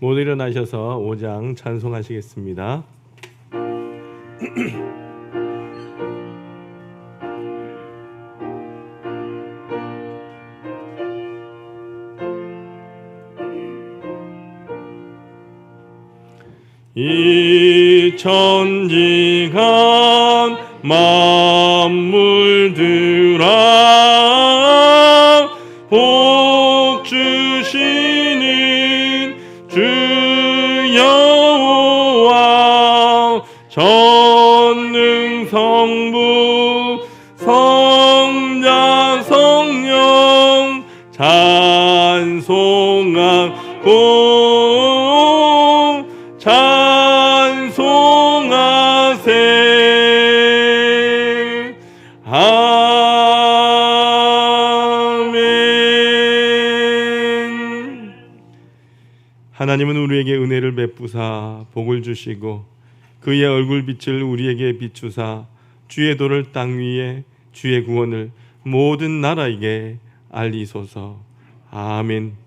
모두 일어나셔서 5장 찬송하시겠습니다. 이 천지간 만물들아 복 주시는 주 여호와 전능 성부 성자 성령 찬송하고 찬송하세. 아멘. 하나님은 우리에게 은혜를 베푸사 복을 주시고 그의 얼굴빛을 우리에게 비추사 주의 도를 땅 위에 주의 구원을 모든 나라에게 알리소서. 아멘.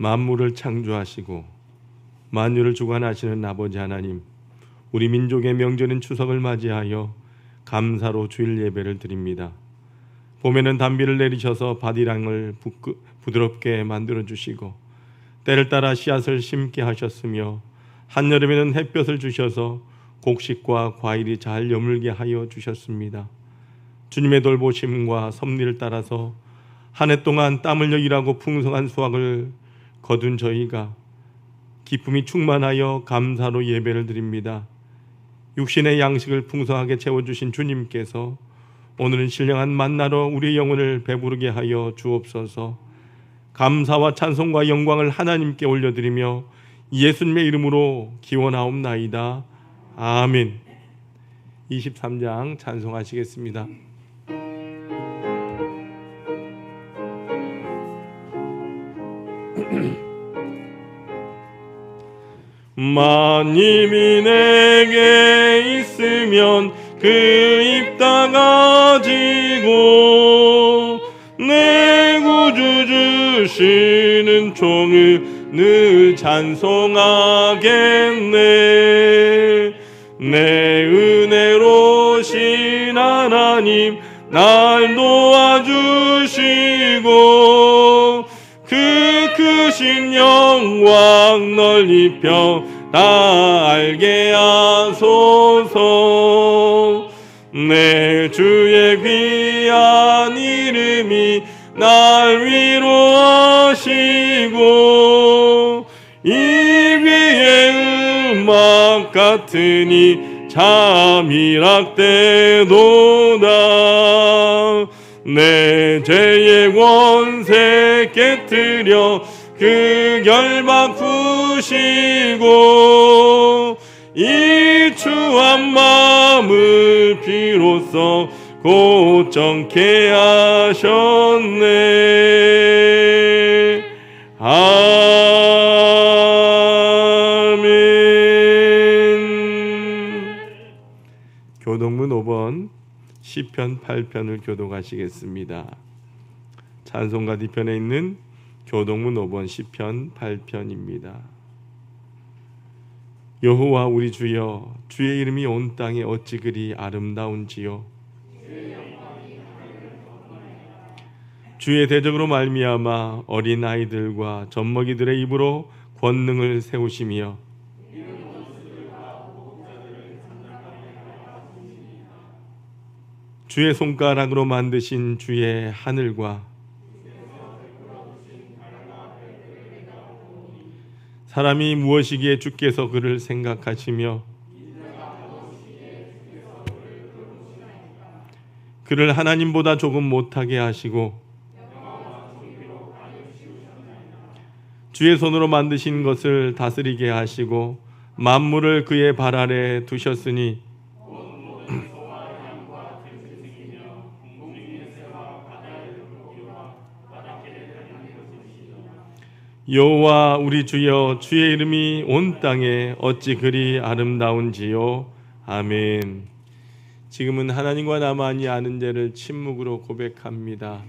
만물을 창조하시고 만유를 주관하시는 아버지 하나님, 우리 민족의 명절인 추석을 맞이하여 감사로 주일 예배를 드립니다. 봄에는 단비를 내리셔서 밭이랑을 부드럽게 만들어 주시고 때를 따라 씨앗을 심게 하셨으며 한여름에는 햇볕을 주셔서 곡식과 과일이 잘 여물게 하여 주셨습니다. 주님의 돌보심과 섭리를 따라서 한 해 동안 땀 흘려 일하고 풍성한 수확을 거둔 저희가 기쁨이 충만하여 감사로 예배를 드립니다. 육신의 양식을 풍성하게 채워주신 주님께서 오늘은 신령한 만나로 우리의 영혼을 배부르게 하여 주옵소서. 감사와 찬송과 영광을 하나님께 올려드리며 예수님의 이름으로 기원하옵나이다. 아멘. 23장 찬송하시겠습니다. 만님이 내게 있으면 그 입 다 가지고 내 구주 주시는 종을 찬송하겠네. 내 은혜로신 하나님 날 도와주시고 그 크신 영광 널리 펴 다 알게 하소서. 내 주의 귀한 이름이 날 위로하시고 이 위에 음악 같으니 잠이락되도다. 내 죄의 권세 깨뜨려 그 결박 푸시고 이 추한 마음을 비로소 고정케 하셨네. 아멘. 교동문 5번 시편 8편을 교독하시겠습니다. 찬송가 뒤편에 있는 교동문 5번 시편 8편입니다. 여호와 우리 주여, 주의 이름이 온 땅에 어찌 그리 아름다운지요. 주의 대적으로 말미암아 어린 아이들과 젖먹이들의 입으로 권능을 세우시며 주의 손가락으로 만드신 주의 하늘과 사람이 무엇이기에 주께서 그를 생각하시며 그를 하나님보다 조금 못하게 하시고 주의 손으로 만드신 것을 다스리게 하시고 만물을 그의 발 아래 두셨으니 여호와 우리 주여, 주의 이름이 온 땅에 어찌 그리 아름다운지요. 아멘. 지금은 하나님과 나만이 아는 죄를 침묵으로 고백합니다.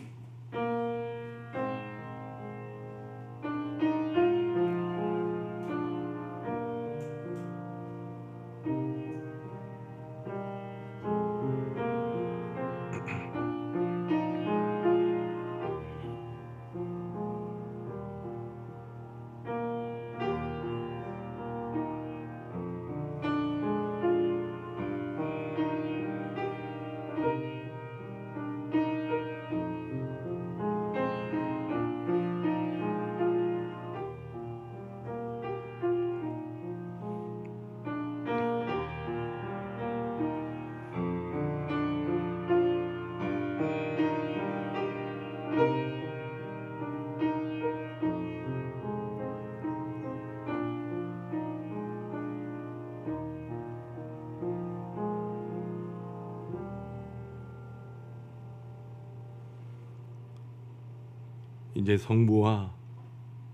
이제 성부와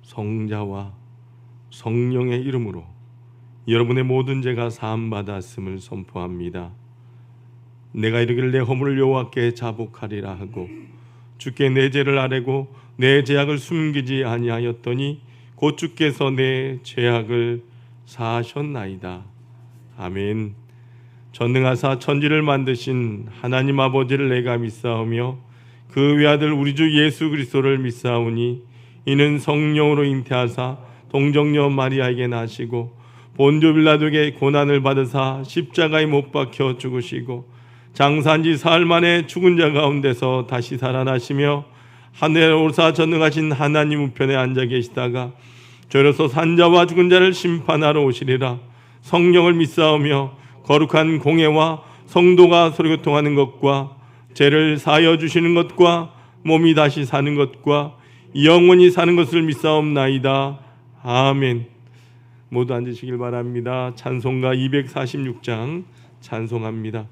성자와 성령의 이름으로 여러분의 모든 죄가 사함받았음을 선포합니다. 내가 이르기를 내 허물을 여호와께 자복하리라 하고 주께 내 죄를 아뢰고 내 죄악을 숨기지 아니하였더니 곧 주께서 내 죄악을 사하셨나이다. 아멘. 전능하사 천지를 만드신 하나님 아버지를 내가 믿사오며 그 외아들 우리 주 예수 그리스도를 믿사오니 이는 성령으로 잉태하사 동정녀 마리아에게 나시고 본조 빌라도에게 고난을 받으사 십자가에 못 박혀 죽으시고 장사한 지 사흘 만에 죽은 자 가운데서 다시 살아나시며 하늘에 오르사 전능하신 하나님 우편에 앉아 계시다가 저로서 산자와 죽은 자를 심판하러 오시리라. 성령을 믿사오며 거룩한 공예와 성도가 서로교통하는 것과 죄를 사하여 주시는 것과 몸이 다시 사는 것과 영원히 사는 것을 믿사옵나이다. 아멘. 모두 앉으시길 바랍니다. 찬송가 246장 찬송합니다.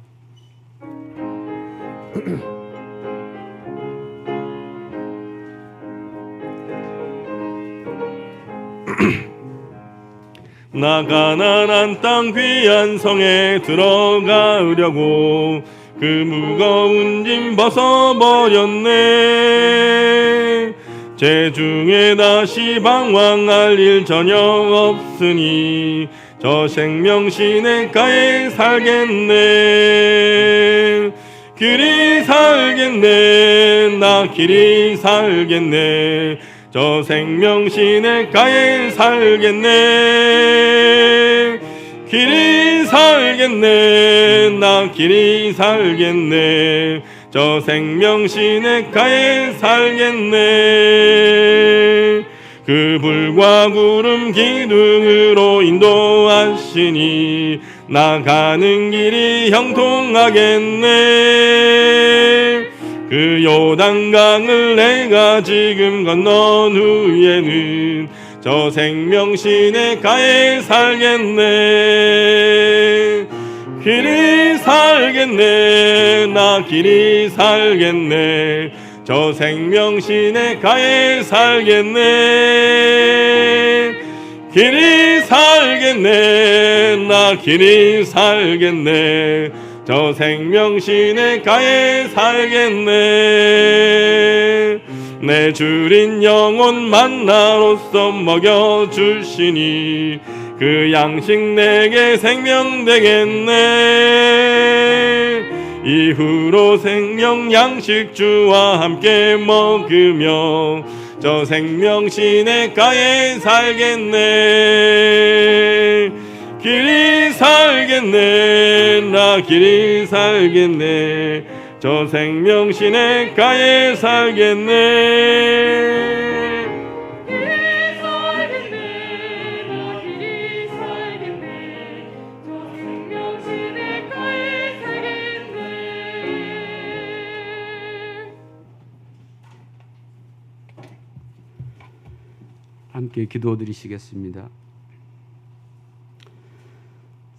나 가난한 땅 귀한 성에 들어가려고 그 무거운 짐 벗어버렸네. 죄중에 다시 방황할 일 전혀 없으니 저 생명 시냇가에 살겠네. 길이 살겠네. 나 길이 살겠네. 저 생명 시냇가에 살겠네. 길이 살겠네. 나 길이 살겠네. 저 생명 시냇가에 살겠네. 그 불과 구름 기둥으로 인도하시니 나가는 길이 형통하겠네. 그 요단강을 내가 지금 건넌 후에는 저 생명 시냇가에 살겠네. 길이 살겠네. 나 길이 살겠네. 저 생명 시냇가에 살겠네. 길이 살겠네. 나 길이 살겠네. 저 생명 시냇가에 살겠네. 내 주린 영혼 만나로서 먹여주시니 그 양식 내게 생명 되겠네. 이후로 생명 양식 주와 함께 먹으며 저 생명 시냇가에 살겠네. 길이 살겠네. 나 길이 살겠네. 저 생명 시냇가에 살겠네. 함께 기도드리시겠습니다.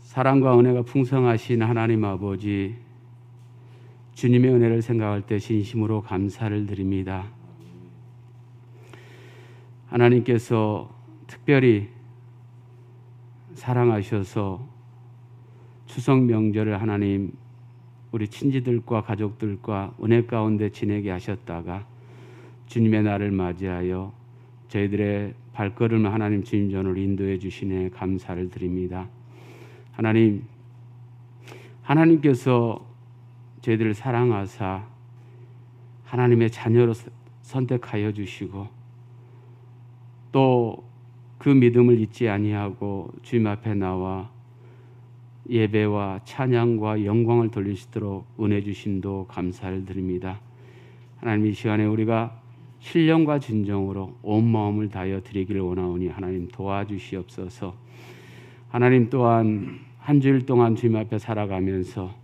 사랑과 은혜가 풍성하신 하나님 아버지, 주님의 은혜를 생각할 때 진심으로 감사를 드립니다. 하나님께서 특별히 사랑하셔서 추석 명절을 하나님 우리 친지들과 가족들과 은혜 가운데 지내게 하셨다가 주님의 날을 맞이하여 저희들의 발걸음을 하나님 주님 전으로 인도해 주시네 감사를 드립니다. 하나님께서 저희들을 사랑하사 하나님의 자녀로 선택하여 주시고 또 그 믿음을 잊지 아니하고 주님 앞에 나와 예배와 찬양과 영광을 돌리시도록 은혜 주심도 감사를 드립니다. 하나님, 이 시간에 우리가 신령과 진정으로 온 마음을 다하여 드리기를 원하오니 하나님 도와주시옵소서. 하나님 또한 한 주일 동안 주님 앞에 살아가면서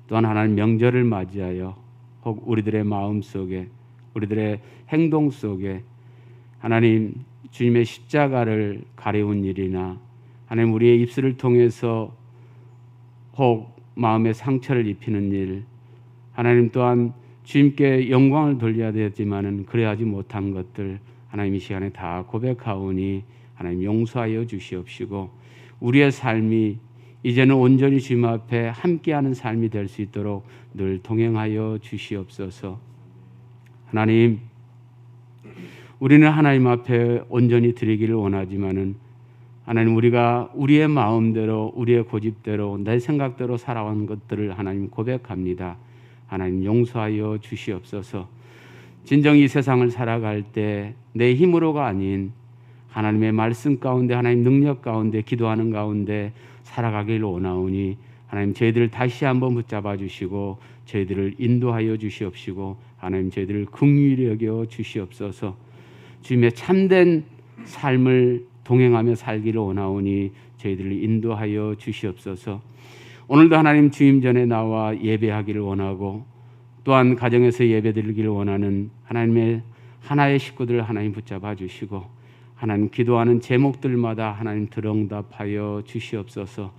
또한 하나님 명절을 맞이하여 혹 우리들의 마음 속에 우리들의 행동 속에 하나님 주님의 십자가를 가려운 일이나 하나님 우리의 입술을 통해서 혹 마음의 상처를 입히는 일, 하나님 또한 주님께 영광을 돌려야 되지만은 그래야지 못한 것들 하나님 이 시간에 다 고백하오니 하나님 용서하여 주시옵시고 우리의 삶이 이제는 온전히 주님 앞에 함께하는 삶이 될 수 있도록 늘 동행하여 주시옵소서. 하나님, 우리는 하나님 앞에 온전히 드리기를 원하지만은 하나님 우리가 우리의 마음대로 우리의 고집대로 내 생각대로 살아온 것들을 하나님 고백합니다. 하나님 용서하여 주시옵소서. 진정 이 세상을 살아갈 때 내 힘으로가 아닌 하나님의 말씀 가운데 하나님 능력 가운데 기도하는 가운데 살아가기를 원하오니 하나님 저희들을 다시 한번 붙잡아 주시고 저희들을 인도하여 주시옵시고 하나님 저희들을 긍휼히 여겨 주시옵소서. 주님의 참된 삶을 동행하며 살기를 원하오니 저희들을 인도하여 주시옵소서. 오늘도 하나님 주님 전에 나와 예배하기를 원하고 또한 가정에서 예배드리기를 원하는 하나님의 하나의 식구들 하나님 붙잡아 주시고 하나님 기도하는 제목들마다 하나님 들응답하여 주시옵소서.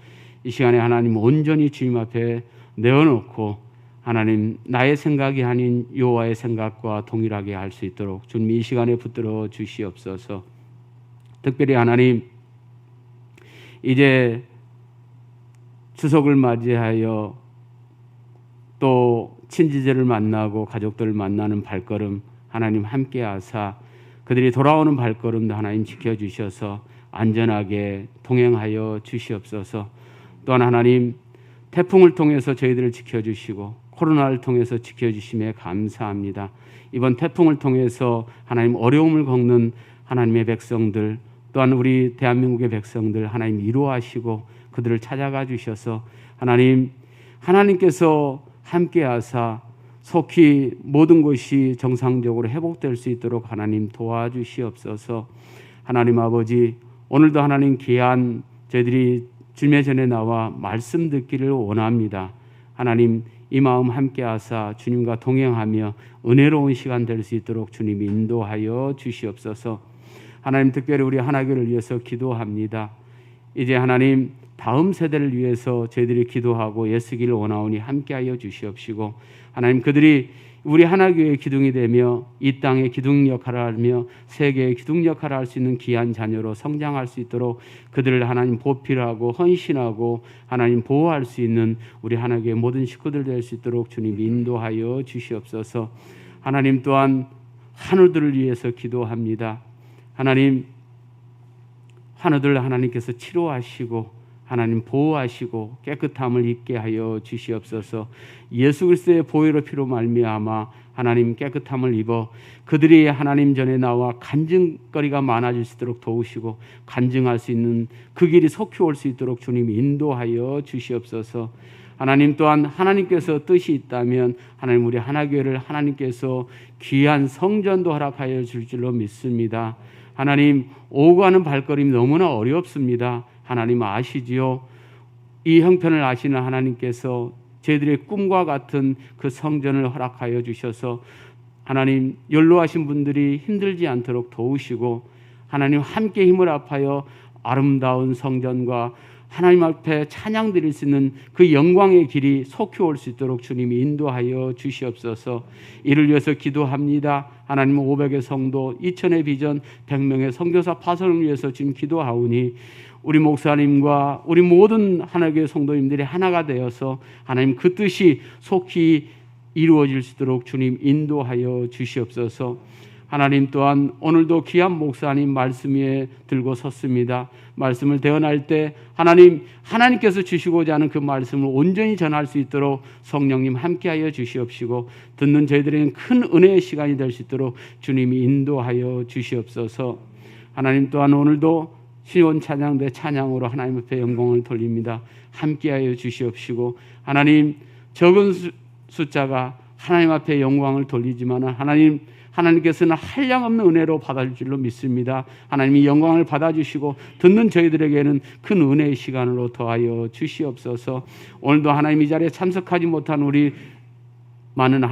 이 시간에 하나님 온전히 주님 앞에 내어놓고 하나님 나의 생각이 아닌 여호와의 생각과 동일하게 할 수 있도록 주님 이 시간에 붙들어 주시옵소서. 특별히 하나님 이제 추석을 맞이하여 또 친지들을 만나고 가족들을 만나는 발걸음 하나님 함께 하사 그들이 돌아오는 발걸음도 하나님 지켜주셔서 안전하게 동행하여 주시옵소서. 또한 하나님 태풍을 통해서 저희들을 지켜주시고 코로나를 통해서 지켜주심에 감사합니다. 이번 태풍을 통해서 하나님 어려움을 겪는 하나님의 백성들 또한 우리 대한민국의 백성들 하나님 위로하시고 그들을 찾아가 주셔서 하나님께서 함께하사 속히 모든 것이 정상적으로 회복될 수 있도록 하나님 도와주시옵소서. 하나님 아버지 오늘도 하나님 귀한 저희들이 주님의 전에 나와 말씀 듣기를 원합니다. 하나님 이 마음 함께하사 주님과 동행하며 은혜로운 시간 될 수 있도록 주님 인도하여 주시옵소서. 하나님 특별히 우리 하나교를 위해서 기도합니다. 이제 하나님 다음 세대를 위해서 저희들이 기도하고 애쓰기를 원하오니 함께하여 주시옵시고 하나님 그들이 우리 하나교회의 기둥이 되며 이 땅의 기둥 역할을 하며 세계의 기둥 역할을 할 수 있는 귀한 자녀로 성장할 수 있도록 그들을 하나님 보필하고 헌신하고 하나님 보호할 수 있는 우리 하나교회 모든 식구들 될 수 있도록 주님 인도하여 주시옵소서. 하나님 또한 환우들을 위해서 기도합니다. 하나님 환우들 하나님께서 치료하시고 하나님 보호하시고 깨끗함을 입게 하여 주시옵소서. 예수 그리스도의 보혈의 피로 말미암아 하나님 깨끗함을 입어 그들이 하나님 전에 나와 간증거리가 많아질 수 있도록 도우시고 간증할 수 있는 그 길이 속히 올 수 있도록 주님 인도하여 주시옵소서. 하나님 또한 하나님께서 뜻이 있다면 하나님 우리 하나교회를 하나님께서 귀한 성전도 허락하여 줄 줄로 믿습니다. 하나님 오고 가는 발걸음이 너무나 어렵습니다. 하나님 아시지요. 이 형편을 아시는 하나님께서 저희들의 꿈과 같은 그 성전을 허락하여 주셔서 하나님 연로하신 분들이 힘들지 않도록 도우시고 하나님 함께 힘을 합하여 아름다운 성전과 하나님 앞에 찬양 드릴 수 있는 그 영광의 길이 속히 올 수 있도록 주님이 인도하여 주시옵소서. 이를 위해서 기도합니다. 하나님 500의 성도, 2000의 비전, 100명의 선교사 파송을 위해서 지금 기도하오니 우리 목사님과 우리 모든 하나님의 성도님들이 하나가 되어서 하나님 그 뜻이 속히 이루어질 수 있도록 주님 인도하여 주시옵소서. 하나님 또한 오늘도 귀한 목사님 말씀 위에 들고 섰습니다. 말씀을 대언할 때 하나님께서 주시고자 하는 그 말씀을 온전히 전할 수 있도록 성령님 함께하여 주시옵시고 듣는 저희들에게는 큰 은혜의 시간이 될 수 있도록 주님이 인도하여 주시옵소서. 하나님 또한 오늘도 시온 찬양대 찬양으로 하나님 앞에 영광을 돌립니다. 함께하여 주시옵시고 하나님 적은 숫자가 하나님 앞에 영광을 돌리지만 하나님께서는 한량없는 은혜로 받아줄 줄로 믿습니다. 하나님이 영광을 받아주시고 듣는 저희들에게는 큰 은혜의 시간으로 더하여 주시옵소서. 오늘도 하나님 이 자리에 참석하지 못한 우리 많은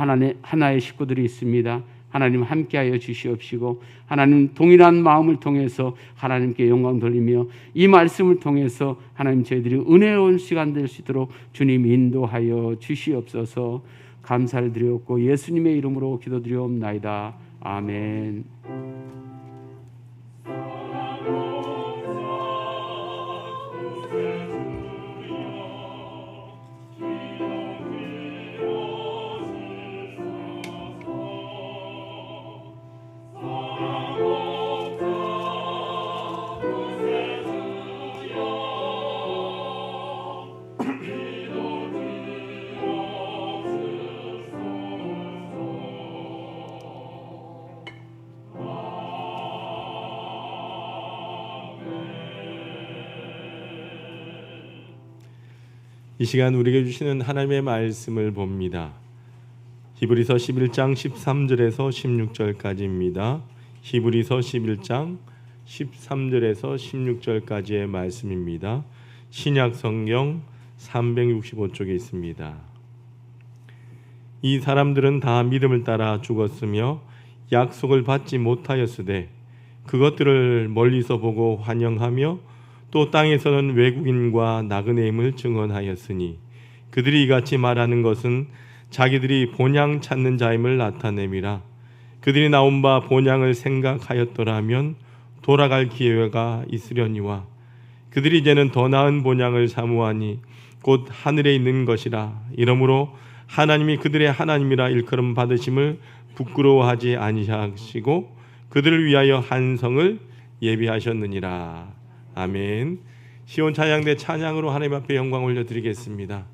하나의 식구들이 있습니다. 하나님 함께하여 주시옵시고 하나님 동일한 마음을 통해서 하나님께 영광 돌리며 이 말씀을 통해서 하나님 저희들이 은혜로운 시간 될 수 있도록 주님 인도하여 주시옵소서. 감사를 드리옵고 예수님의 이름으로 기도드리옵나이다. 아멘. 이 시간 우리에게 주시는 하나님의 말씀을 봅니다. 히브리서 11장 13절에서 16절까지입니다. 히브리서 11장 13절에서 16절까지의 말씀입니다. 신약 성경 365쪽에 있습니다. 이 사람들은 다 믿음을 따라 죽었으며 약속을 받지 못하였으되 그것들을 멀리서 보고 환영하며 또 땅에서는 외국인과 나그네임을 증언하였으니 그들이 이같이 말하는 것은 자기들이 본향 찾는 자임을 나타냄이라. 그들이 나온 바 본향을 생각하였더라면 돌아갈 기회가 있으려니와 그들이 이제는 더 나은 본향을 사모하니 곧 하늘에 있는 것이라. 이러므로 하나님이 그들의 하나님이라 일컬음 받으심을 부끄러워하지 아니하시고 그들을 위하여 한 성을 예비하셨느니라. 아멘. 시온 찬양대 찬양으로 하나님 앞에 영광 올려드리겠습니다.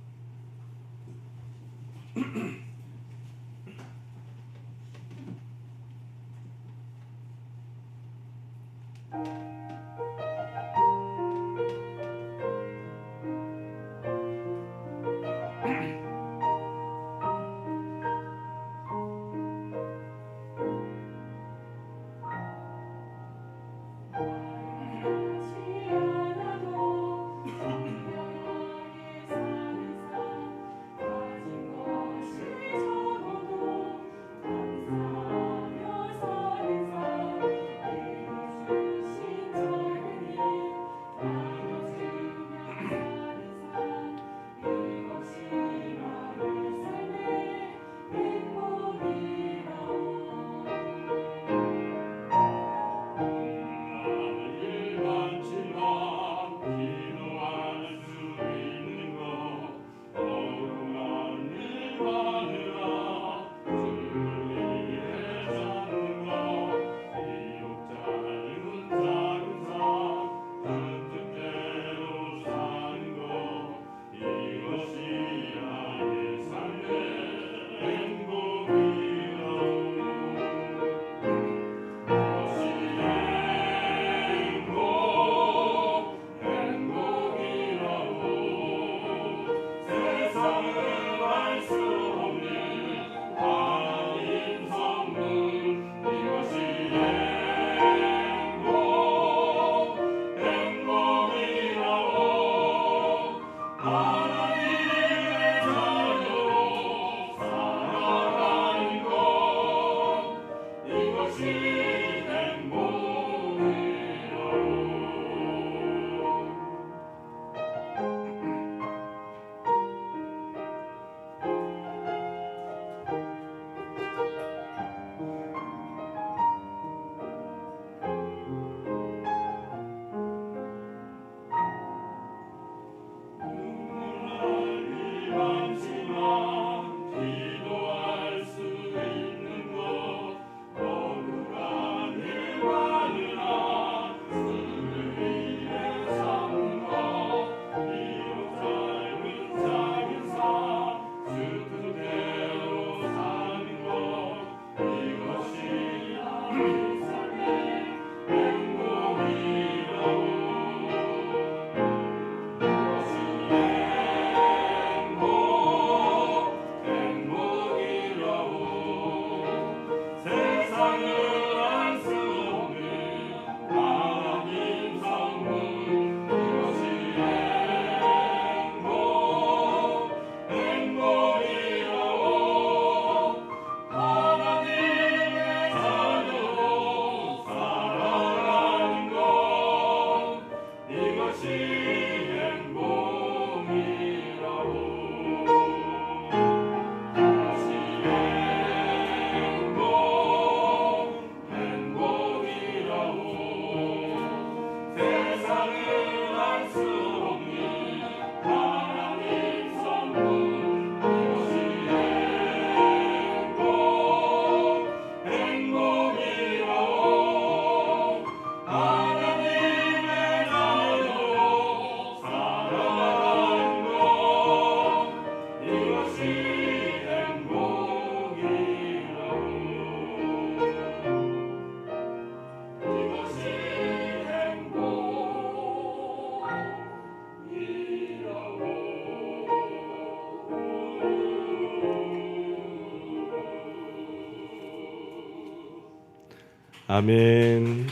아멘.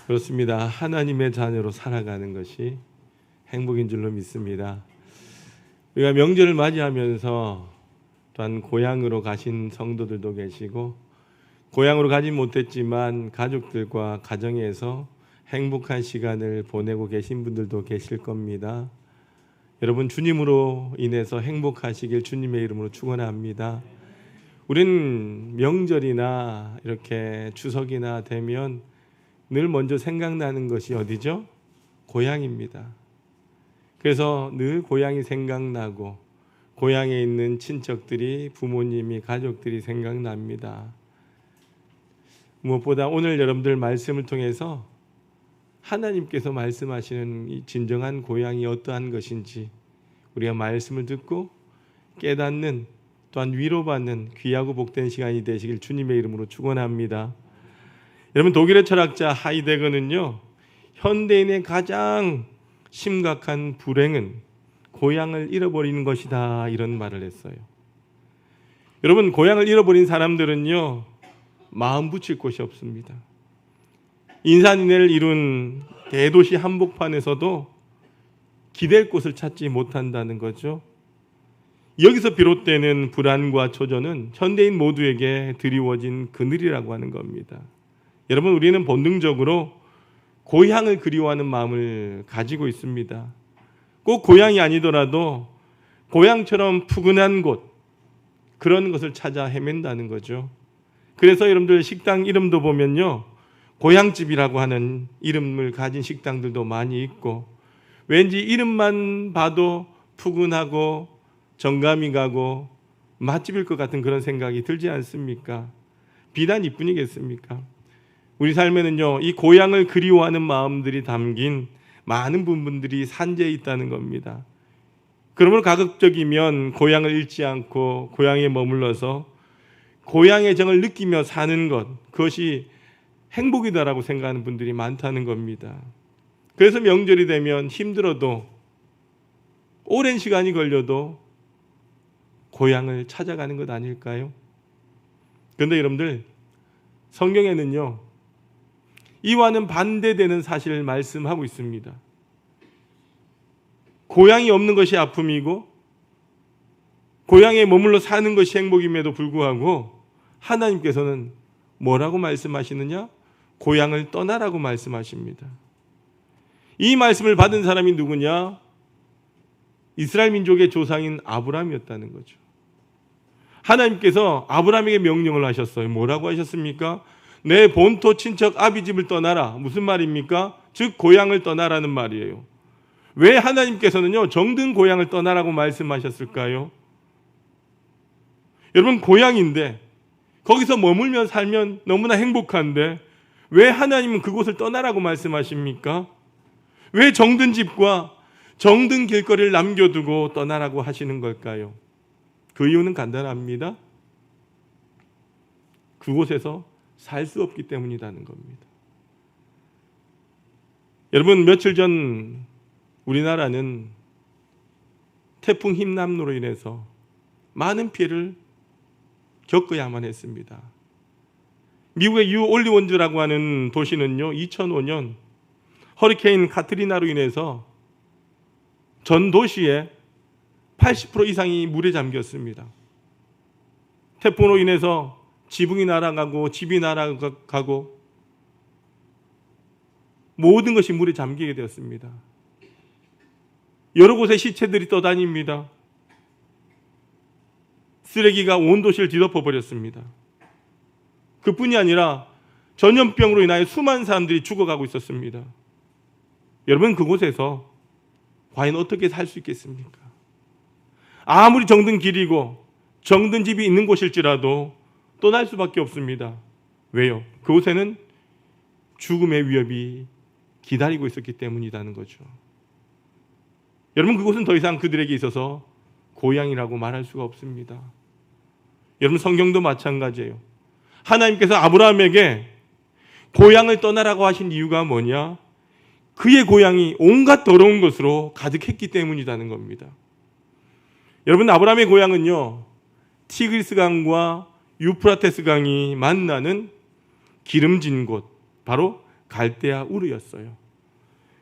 그렇습니다. 하나님의 자녀로 살아가는 것이 행복인 줄로 믿습니다. 우리가 명절을 맞이하면서 또한 고향으로 가신 성도들도 계시고 고향으로 가지 못했지만 가족들과 가정에서 행복한 시간을 보내고 계신 분들도 계실 겁니다. 여러분 주님으로 인해서 행복하시길 주님의 이름으로 축원합니다. 우리는 명절이나 이렇게 추석이나 되면 늘 먼저 생각나는 것이 어디죠? 고향입니다. 그래서 늘 고향이 생각나고 고향에 있는 친척들이, 부모님이, 가족들이 생각납니다. 무엇보다 오늘 여러분들 말씀을 통해서 하나님께서 말씀하시는 이 진정한 고향이 어떠한 것인지 우리가 말씀을 듣고 깨닫는, 또한 위로받는 귀하고 복된 시간이 되시길 주님의 이름으로 축원합니다. 여러분 독일의 철학자 하이데거는요, 현대인의 가장 심각한 불행은 고향을 잃어버리는 것이다, 이런 말을 했어요. 여러분 고향을 잃어버린 사람들은요 마음 붙일 곳이 없습니다. 인산인해를 이룬 대도시 한복판에서도 기댈 곳을 찾지 못한다는 거죠. 여기서 비롯되는 불안과 초조는 현대인 모두에게 드리워진 그늘이라고 하는 겁니다. 여러분 우리는 본능적으로 고향을 그리워하는 마음을 가지고 있습니다. 꼭 고향이 아니더라도 고향처럼 푸근한 곳, 그런 것을 찾아 헤맨다는 거죠. 그래서 여러분들 식당 이름도 보면요 고향집이라고 하는 이름을 가진 식당들도 많이 있고, 왠지 이름만 봐도 푸근하고 정감이 가고 맛집일 것 같은 그런 생각이 들지 않습니까? 비단 이뿐이겠습니까? 우리 삶에는요 이 고향을 그리워하는 마음들이 담긴 많은 부분들이 산재해 있다는 겁니다. 그러므로 가급적이면 고향을 잃지 않고 고향에 머물러서 고향의 정을 느끼며 사는 것, 그것이 행복이다라고 생각하는 분들이 많다는 겁니다. 그래서 명절이 되면 힘들어도 오랜 시간이 걸려도 고향을 찾아가는 것 아닐까요? 그런데 여러분들 성경에는요 이와는 반대되는 사실을 말씀하고 있습니다. 고향이 없는 것이 아픔이고 고향에 머물러 사는 것이 행복임에도 불구하고 하나님께서는 뭐라고 말씀하시느냐? 고향을 떠나라고 말씀하십니다. 이 말씀을 받은 사람이 누구냐? 이스라엘 민족의 조상인 아브라함이었다는 거죠. 하나님께서 아브라함에게 명령을 하셨어요. 뭐라고 하셨습니까? 내 본토 친척 아비집을 떠나라. 무슨 말입니까? 즉 고향을 떠나라는 말이에요. 왜 하나님께서는요 정든 고향을 떠나라고 말씀하셨을까요? 여러분 고향인데 거기서 머물며 살면 너무나 행복한데 왜 하나님은 그곳을 떠나라고 말씀하십니까? 왜 정든 집과 정든 길거리를 남겨두고 떠나라고 하시는 걸까요? 그 이유는 간단합니다. 그곳에서 살 수 없기 때문이라는 겁니다. 여러분 며칠 전 우리나라는 태풍 힘남로로 인해서 많은 피해를 겪어야만 했습니다. 미국의 뉴 올리원즈라고 하는 도시는요 2005년 허리케인 카트리나로 인해서 전 도시의 80% 이상이 물에 잠겼습니다. 태풍으로 인해서 지붕이 날아가고 집이 날아가고 모든 것이 물에 잠기게 되었습니다. 여러 곳에 시체들이 떠다닙니다. 쓰레기가 온 도시를 뒤덮어 버렸습니다. 그뿐이 아니라 전염병으로 인하여 수많은 사람들이 죽어가고 있었습니다. 여러분 그곳에서 과연 어떻게 살 수 있겠습니까? 아무리 정든 길이고 정든 집이 있는 곳일지라도 떠날 수밖에 없습니다. 왜요? 그곳에는 죽음의 위협이 기다리고 있었기 때문이라는 거죠. 여러분 그곳은 더 이상 그들에게 있어서 고향이라고 말할 수가 없습니다. 여러분 성경도 마찬가지예요. 하나님께서 아브라함에게 고향을 떠나라고 하신 이유가 뭐냐? 그의 고향이 온갖 더러운 것으로 가득했기 때문이라는 겁니다. 여러분 아브라함의 고향은요 티그리스 강과 유프라테스 강이 만나는 기름진 곳, 바로 갈대아 우르였어요.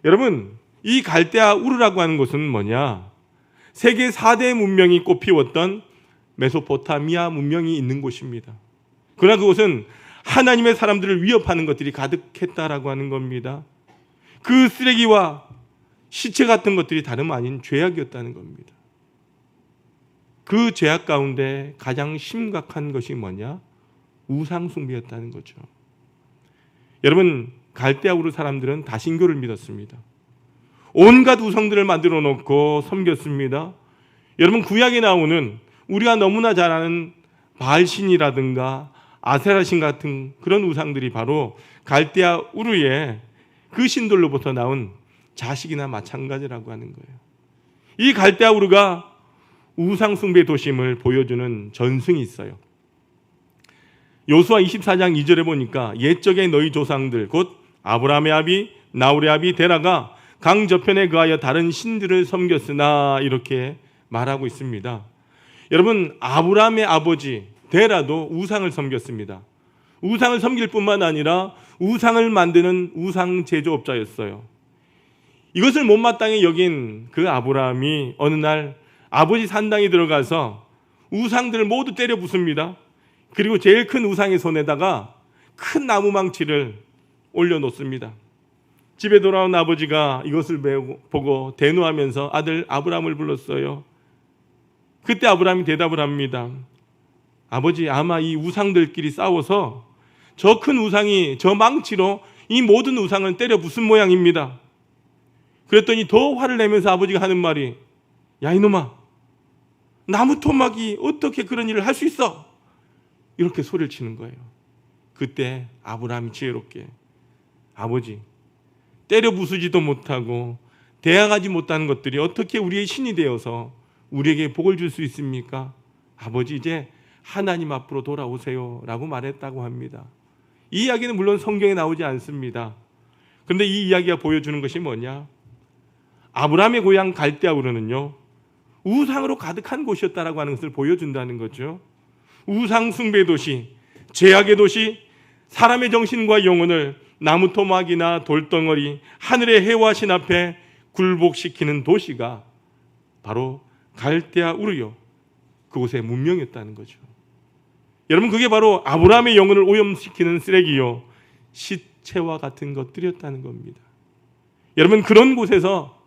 여러분, 이 갈대아 우르라고 하는 곳은 뭐냐? 세계 4대 문명이 꽃피웠던 메소포타미아 문명이 있는 곳입니다. 그러나 그곳은 하나님의 사람들을 위협하는 것들이 가득했다라고 하는 겁니다. 그 쓰레기와 시체 같은 것들이 다름 아닌 죄악이었다는 겁니다. 그 죄악 가운데 가장 심각한 것이 뭐냐? 우상 숭배였다는 거죠. 여러분, 갈대아 우르 사람들은 다신교를 믿었습니다. 온갖 우상들을 만들어 놓고 섬겼습니다. 여러분, 구약에 나오는 우리가 너무나 잘 아는 바알신이라든가 아세라신 같은 그런 우상들이 바로 갈대아 우르의 그 신들로부터 나온 자식이나 마찬가지라고 하는 거예요. 이 갈대아 우르가 우상 숭배 도심을 보여주는 전승이 있어요. 요수아 24장 2절에 보니까 옛적의 너희 조상들 곧 아브라함의 아비 나홀의 아비 데라가 강 저편에 그하여 다른 신들을 섬겼으나 이렇게 말하고 있습니다. 여러분, 아브라함의 아버지 데라도 우상을 섬겼습니다. 우상을 섬길 뿐만 아니라 우상을 만드는 우상 제조업자였어요. 이것을 못마땅히 여긴 그 아브라함이 어느 날 아버지 산당에 들어가서 우상들을 모두 때려 부숩니다. 그리고 제일 큰 우상의 손에다가 큰 나무망치를 올려놓습니다. 집에 돌아온 아버지가 이것을 보고 대노하면서 아들 아브라함을 불렀어요. 그때 아브라함이 대답을 합니다. 아버지, 아마 이 우상들끼리 싸워서 저 큰 우상이 저 망치로 이 모든 우상을 때려 부순 모양입니다. 그랬더니 더 화를 내면서 아버지가 하는 말이, 야 이놈아, 나무 토막이 어떻게 그런 일을 할 수 있어? 이렇게 소리를 치는 거예요. 그때 아브라함이 지혜롭게, 아버지, 때려 부수지도 못하고 대항하지 못하는 것들이 어떻게 우리의 신이 되어서 우리에게 복을 줄 수 있습니까? 아버지, 이제 하나님 앞으로 돌아오세요 라고 말했다고 합니다. 이 이야기는 물론 성경에 나오지 않습니다. 그런데 이 이야기가 보여주는 것이 뭐냐? 아브라함의 고향 갈대아 우르는요, 우상으로 가득한 곳이었다라고 하는 것을 보여준다는 거죠. 우상 숭배 도시, 죄악의 도시, 사람의 정신과 영혼을 나무 토막이나 돌덩어리, 하늘의 해와 신 앞에 굴복시키는 도시가 바로 갈대아 우르요, 그곳의 문명이었다는 거죠. 여러분, 그게 바로 아브라함의 영혼을 오염시키는 쓰레기요, 시체와 같은 것들이었다는 겁니다. 여러분, 그런 곳에서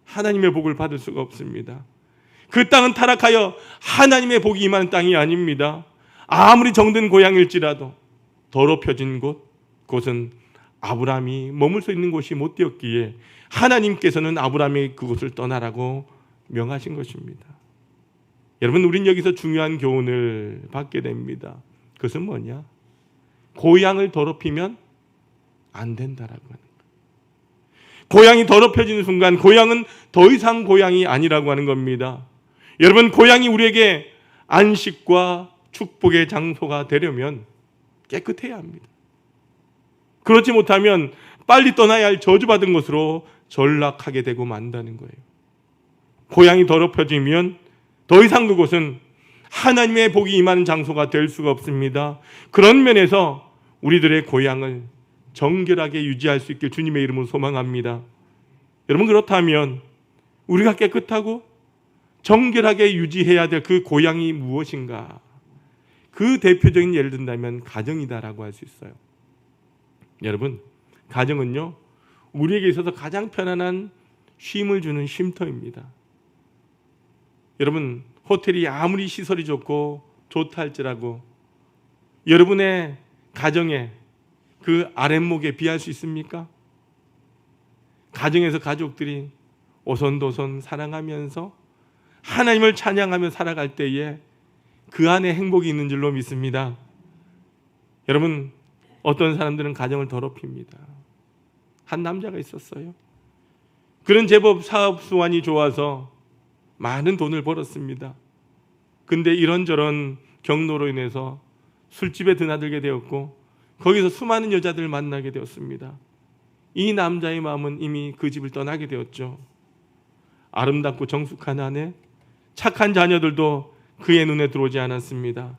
하나님의 복을 받을 수가 없습니다. 그 땅은 타락하여 하나님의 복이 임하는 땅이 아닙니다. 아무리 정든 고향일지라도 더럽혀진 곳은 아브라함이 머물 수 있는 곳이 못 되었기에 하나님께서는 아브라함이 그곳을 떠나라고 명하신 것입니다. 여러분, 우린 여기서 중요한 교훈을 받게 됩니다. 그것은 뭐냐? 고향을 더럽히면 안 된다라고 하는 거예요. 고향이 더럽혀지는 순간 고향은 더 이상 고향이 아니라고 하는 겁니다. 여러분, 고향이 우리에게 안식과 축복의 장소가 되려면 깨끗해야 합니다. 그렇지 못하면 빨리 떠나야 할 저주받은 곳으로 전락하게 되고 만다는 거예요. 고향이 더럽혀지면 더 이상 그곳은 하나님의 복이 임하는 장소가 될 수가 없습니다. 그런 면에서 우리들의 고향을 정결하게 유지할 수 있길 주님의 이름으로 소망합니다. 여러분, 그렇다면 우리가 깨끗하고 정결하게 유지해야 될 그 고향이 무엇인가? 그 대표적인 예를 든다면 가정이다라고 할 수 있어요. 여러분, 가정은요, 우리에게 있어서 가장 편안한 쉼을 주는 쉼터입니다. 여러분, 호텔이 아무리 시설이 좋고 좋다 할지라도 여러분의 가정에 그 아랫목에 비할 수 있습니까? 가정에서 가족들이 오손도손 사랑하면서 하나님을 찬양하며 살아갈 때에 그 안에 행복이 있는 줄로 믿습니다. 여러분, 어떤 사람들은 가정을 더럽힙니다. 한 남자가 있었어요. 그는 제법 사업 수완이 좋아서 많은 돈을 벌었습니다. 근데 이런저런 경로로 인해서 술집에 드나들게 되었고 거기서 수많은 여자들을 만나게 되었습니다. 이 남자의 마음은 이미 그 집을 떠나게 되었죠. 아름답고 정숙한 아내, 착한 자녀들도 그의 눈에 들어오지 않았습니다.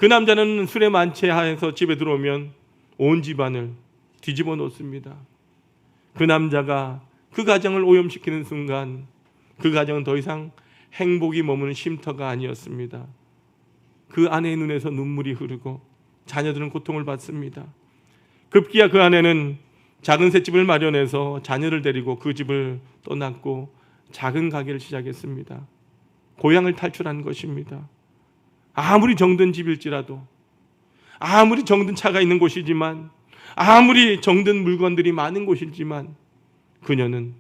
그 남자는 술에 만취해서 집에 들어오면 온 집안을 뒤집어 놓습니다. 그 남자가 그 가정을 오염시키는 순간 그 가정은 더 이상 행복이 머무는 쉼터가 아니었습니다. 그 아내의 눈에서 눈물이 흐르고 자녀들은 고통을 받습니다. 급기야 그 아내는 작은 셋집을 마련해서 자녀를 데리고 그 집을 떠났고 작은 가게를 시작했습니다. 고향을 탈출한 것입니다. 아무리 정든 집일지라도, 아무리 정든 차가 있는 곳이지만, 아무리 정든 물건들이 많은 곳이지만 그녀는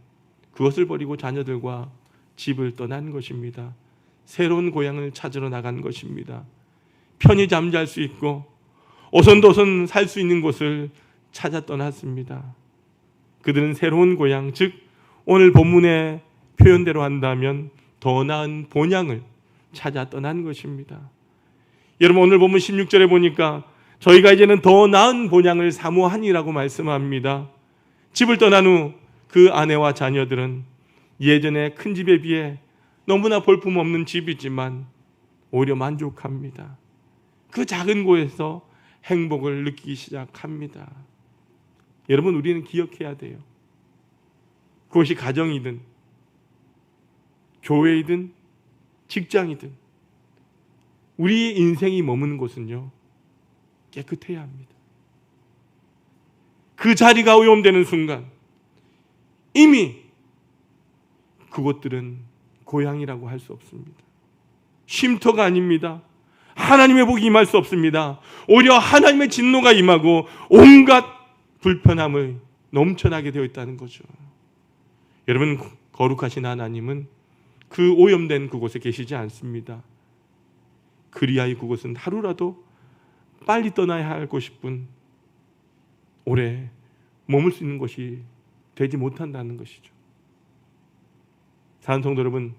그것을 버리고 자녀들과 집을 떠난 것입니다. 새로운 고향을 찾으러 나간 것입니다. 편히 잠잘 수 있고 오손도손 살 수 있는 곳을 찾아 떠났습니다. 그들은 새로운 고향, 즉 오늘 본문의 표현대로 한다면 더 나은 본향을 찾아 떠난 것입니다. 여러분, 오늘 본문 16절에 보니까 저희가 이제는 더 나은 본향을 사모하니라고 말씀합니다. 집을 떠난 후 그 아내와 자녀들은 예전에 큰 집에 비해 너무나 볼품없는 집이지만 오히려 만족합니다. 그 작은 곳에서 행복을 느끼기 시작합니다. 여러분, 우리는 기억해야 돼요. 그것이 가정이든 교회이든 직장이든 우리 인생이 머무는 곳은요, 깨끗해야 합니다. 그 자리가 오염되는 순간 이미 그곳들은 고향이라고 할 수 없습니다. 쉼터가 아닙니다. 하나님의 복이 임할 수 없습니다. 오히려 하나님의 진노가 임하고 온갖 불편함을 넘쳐나게 되어 있다는 거죠. 여러분, 거룩하신 하나님은 그 오염된 그곳에 계시지 않습니다. 그리하여 그곳은 하루라도 빨리 떠나야 할 곳뿐 오래 머물 수 있는 곳이 되지 못한다는 것이죠. 사랑하는 성도 여러분,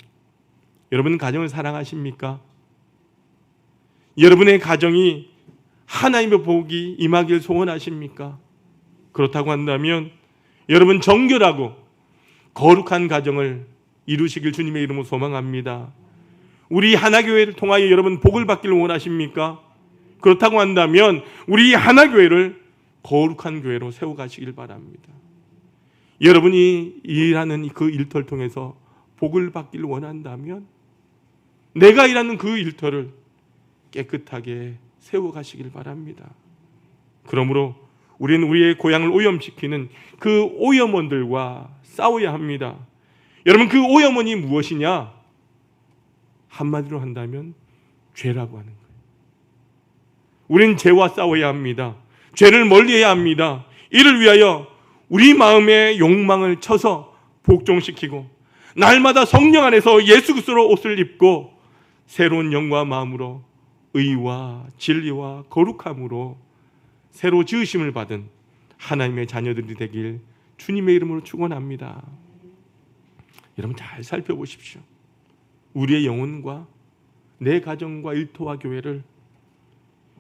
여러분 가정을 사랑하십니까? 여러분의 가정이 하나님의 복이 임하길 소원하십니까? 그렇다고 한다면 여러분 정결하고 거룩한 가정을 이루시길 주님의 이름으로 소망합니다. 우리 하나교회를 통하여 여러분 복을 받기를 원하십니까? 그렇다고 한다면 우리 하나교회를 거룩한 교회로 세워가시길 바랍니다. 여러분이 일하는 그 일터를 통해서 복을 받기를 원한다면 내가 일하는 그 일터를 깨끗하게 세워가시길 바랍니다. 그러므로 우리는 우리의 고향을 오염시키는 그 오염원들과 싸워야 합니다. 여러분, 그 오염원이 무엇이냐? 한마디로 한다면 죄라고 하는 거예요. 우리는 죄와 싸워야 합니다. 죄를 멀리해야 합니다. 이를 위하여 우리 마음의 욕망을 쳐서 복종시키고 날마다 성령 안에서 예수 그리스도로 옷을 입고 새로운 영과 마음으로 의와 진리와 거룩함으로 새로 지으심을 받은 하나님의 자녀들이 되길 주님의 이름으로 축원합니다. 여러분 잘 살펴보십시오. 우리의 영혼과 내 가정과 일터와 교회를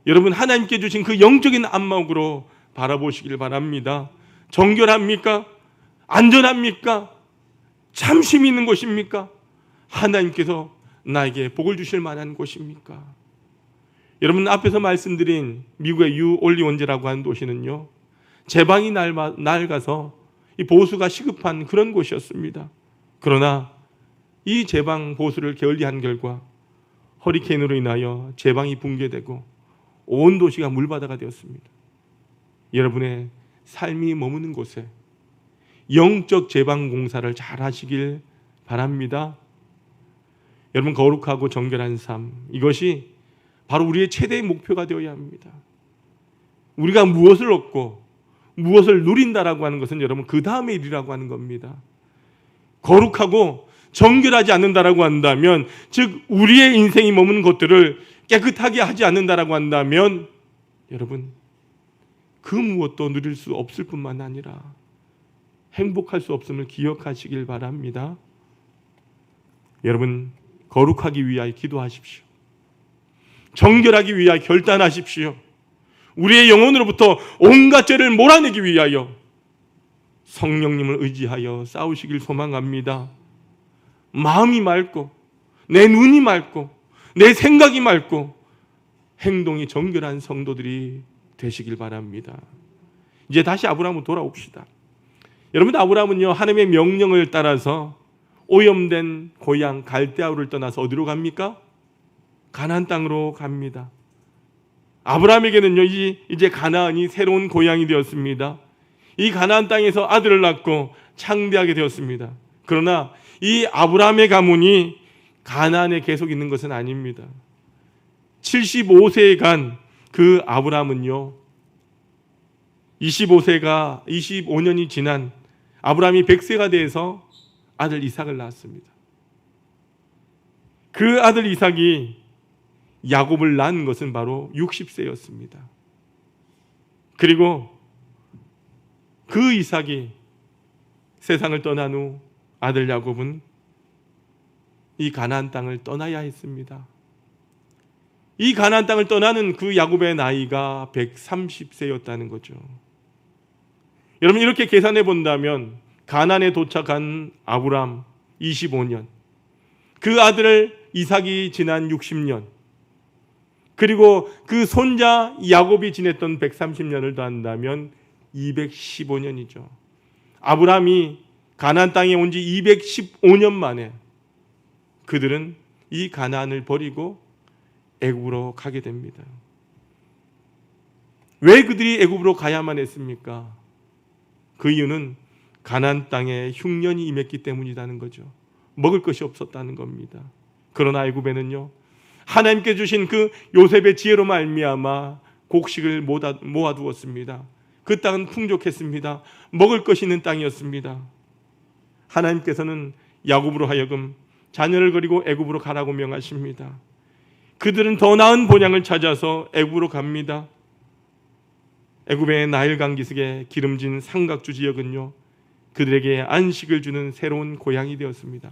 여러분 하나님께 주신 그 영적인 안목으로 바라보시길 바랍니다. 정결합니까? 안전합니까? 참심이 있는 곳입니까? 하나님께서 나에게 복을 주실 만한 곳입니까? 여러분 앞에서 말씀드린 미국의 유올리원즈라고 하는 도시는요, 제방이 낡아서 이 보수가 시급한 그런 곳이었습니다. 그러나 이 제방 보수를 게을리한 결과 허리케인으로 인하여 제방이 붕괴되고 온 도시가 물바다가 되었습니다. 여러분의 삶이 머무는 곳에 영적 제방 공사를 잘 하시길 바랍니다. 여러분 거룩하고 정결한 삶, 이것이 바로 우리의 최대의 목표가 되어야 합니다. 우리가 무엇을 얻고 무엇을 누린다라고 하는 것은 여러분 그 다음의 일이라고 하는 겁니다. 거룩하고 정결하지 않는다라고 한다면, 즉 우리의 인생이 머무는 것들을 깨끗하게 하지 않는다라고 한다면 여러분 그 무엇도 누릴 수 없을 뿐만 아니라 행복할 수 없음을 기억하시길 바랍니다. 여러분 거룩하기 위하여 기도하십시오. 정결하기 위하여 결단하십시오. 우리의 영혼으로부터 온갖 죄를 몰아내기 위하여 성령님을 의지하여 싸우시길 소망합니다. 마음이 맑고 내 눈이 맑고 내 생각이 맑고 행동이 정결한 성도들이 되시길 바랍니다. 이제 다시 아브라함으로 돌아옵시다. 여러분, 아브라함은요, 하나님의 명령을 따라서 오염된 고향 갈대아우를 떠나서 어디로 갑니까? 가나안 땅으로 갑니다. 아브라함에게는요, 이제 가나안이 새로운 고향이 되었습니다. 이 가나안 땅에서 아들을 낳고 창대하게 되었습니다. 그러나 이 아브라함의 가문이 가나안에 계속 있는 것은 아닙니다. 75세에 간 그 아브라함은요, 25년이 지난 아브라함이 100세가 돼서 아들 이삭을 낳았습니다. 그 아들 이삭이 야곱을 낳은 것은 바로 60세였습니다. 그리고 그 이삭이 세상을 떠난 후 아들 야곱은 이 가나안 땅을 떠나야 했습니다. 이 가나안 땅을 떠나는 그 야곱의 나이가 130세였다는 거죠. 여러분, 이렇게 계산해 본다면 가나안에 도착한 아브람 25년, 그 아들 이삭이 지난 60년, 그리고 그 손자 야곱이 지냈던 130년을 더한다면 215년이죠. 아브람이 가나안 땅에 온 지 215년 만에 그들은 이 가나안을 버리고 애굽으로 가게 됩니다. 왜 그들이 애굽으로 가야만 했습니까? 그 이유는 가나안 땅에 흉년이 임했기 때문이라는 거죠. 먹을 것이 없었다는 겁니다. 그러나 애굽에는요, 하나님께 주신 그 요셉의 지혜로 말미암아 곡식을 모아두었습니다. 그 땅은 풍족했습니다. 먹을 것이 있는 땅이었습니다. 하나님께서는 야곱으로 하여금 자녀를 거리고 애굽으로 가라고 명하십니다. 그들은 더 나은 본향을 찾아서 애굽으로 갑니다. 애굽의 나일 강기슭에 기름진 삼각주 지역은요, 그들에게 안식을 주는 새로운 고향이 되었습니다.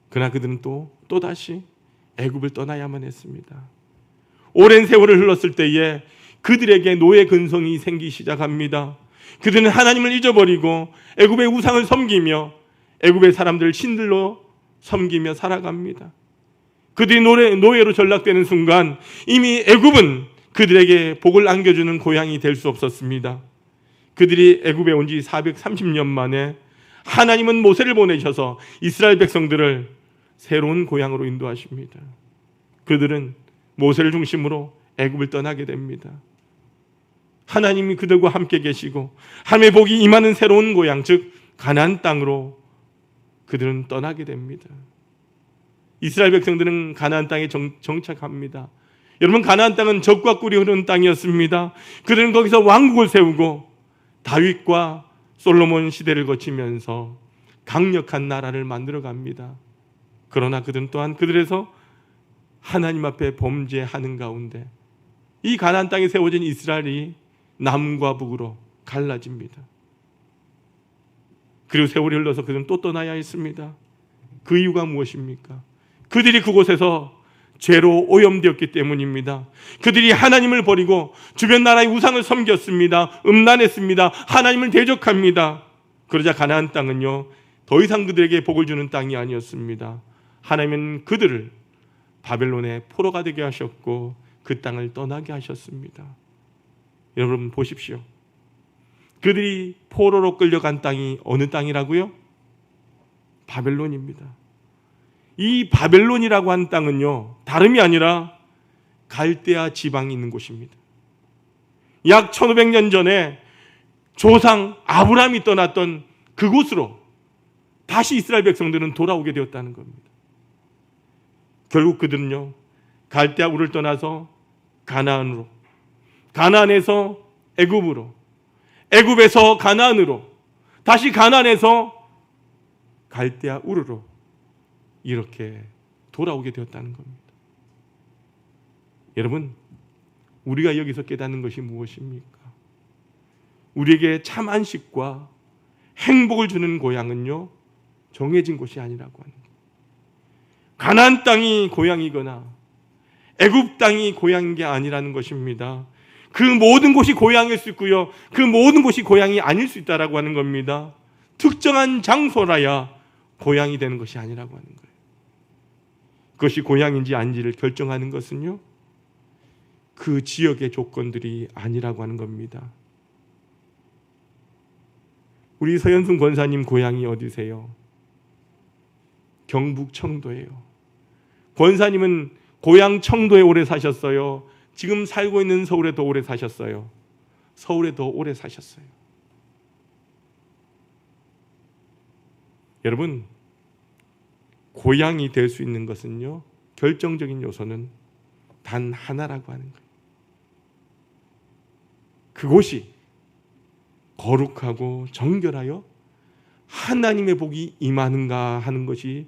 그러나 그들은 또다시 애굽을 떠나야만 했습니다. 오랜 세월을 흘렀을 때에 그들에게 노예 근성이 생기기 시작합니다. 그들은 하나님을 잊어버리고 애굽의 우상을 섬기며 애굽의 사람들을 신들로 섬기며 살아갑니다. 그들이 노예로 전락되는 순간 이미 애굽은 그들에게 복을 안겨주는 고향이 될 수 없었습니다. 그들이 애굽에 온 지 430년 만에 하나님은 모세를 보내셔서 이스라엘 백성들을 새로운 고향으로 인도하십니다. 그들은 모세를 중심으로 애굽을 떠나게 됩니다. 하나님이 그들과 함께 계시고 하나님의 복이 임하는 새로운 고향, 즉 가나안 땅으로 그들은 떠나게 됩니다. 이스라엘 백성들은 가나안 땅에 정착합니다. 여러분, 가나안 땅은 젖과 꿀이 흐르는 땅이었습니다. 그들은 거기서 왕국을 세우고 다윗과 솔로몬 시대를 거치면서 강력한 나라를 만들어 갑니다. 그러나 그들은 또한 그들에서 하나님 앞에 범죄하는 가운데 이 가나안 땅에 세워진 이스라엘이 남과 북으로 갈라집니다. 그리고 세월이 흘러서 그들은 또 떠나야 했습니다. 그 이유가 무엇입니까? 그들이 그곳에서 죄로 오염되었기 때문입니다. 그들이 하나님을 버리고 주변 나라의 우상을 섬겼습니다. 음란했습니다. 하나님을 대적합니다. 그러자 가나안 땅은요, 더 이상 그들에게 복을 주는 땅이 아니었습니다. 하나님은 그들을 바벨론의 포로가 되게 하셨고 그 땅을 떠나게 하셨습니다. 여러분 보십시오. 그들이 포로로 끌려간 땅이 어느 땅이라고요? 바벨론입니다. 이 바벨론이라고 한 땅은요, 다름이 아니라 갈대아 지방이 있는 곳입니다. 약 1500년 전에 조상 아브라함이 떠났던 그곳으로 다시 이스라엘 백성들은 돌아오게 되었다는 겁니다. 결국 그들은요, 갈대아 우를 떠나서 가나안으로, 가나안에서 애굽으로, 애굽에서 가나안으로, 다시 가나안에서 갈대아 우르로 이렇게 돌아오게 되었다는 겁니다. 여러분, 우리가 여기서 깨닫는 것이 무엇입니까? 우리에게 참 안식과 행복을 주는 고향은요, 정해진 곳이 아니라고 하는 거예요. 가나안 땅이 고향이거나 애굽 땅이 고향인 게 아니라는 것입니다. 그 모든 곳이 고향일 수 있고요, 그 모든 곳이 고향이 아닐 수 있다라고 하는 겁니다. 특정한 장소라야 고향이 되는 것이 아니라고 하는 거예요. 그것이 고향인지 아닌지를 결정하는 것은요, 그 지역의 조건들이 아니라고 하는 겁니다. 우리 서현순 권사님 고향이 어디세요? 경북 청도예요. 권사님은 고향 청도에 오래 사셨어요? 지금 살고 있는 서울에 더 오래 사셨어요? 서울에 더 오래 사셨어요. 여러분, 고향이 될 수 있는 것은요, 결정적인 요소는 단 하나라고 하는 거예요. 그곳이 거룩하고 정결하여 하나님의 복이 임하는가 하는 것이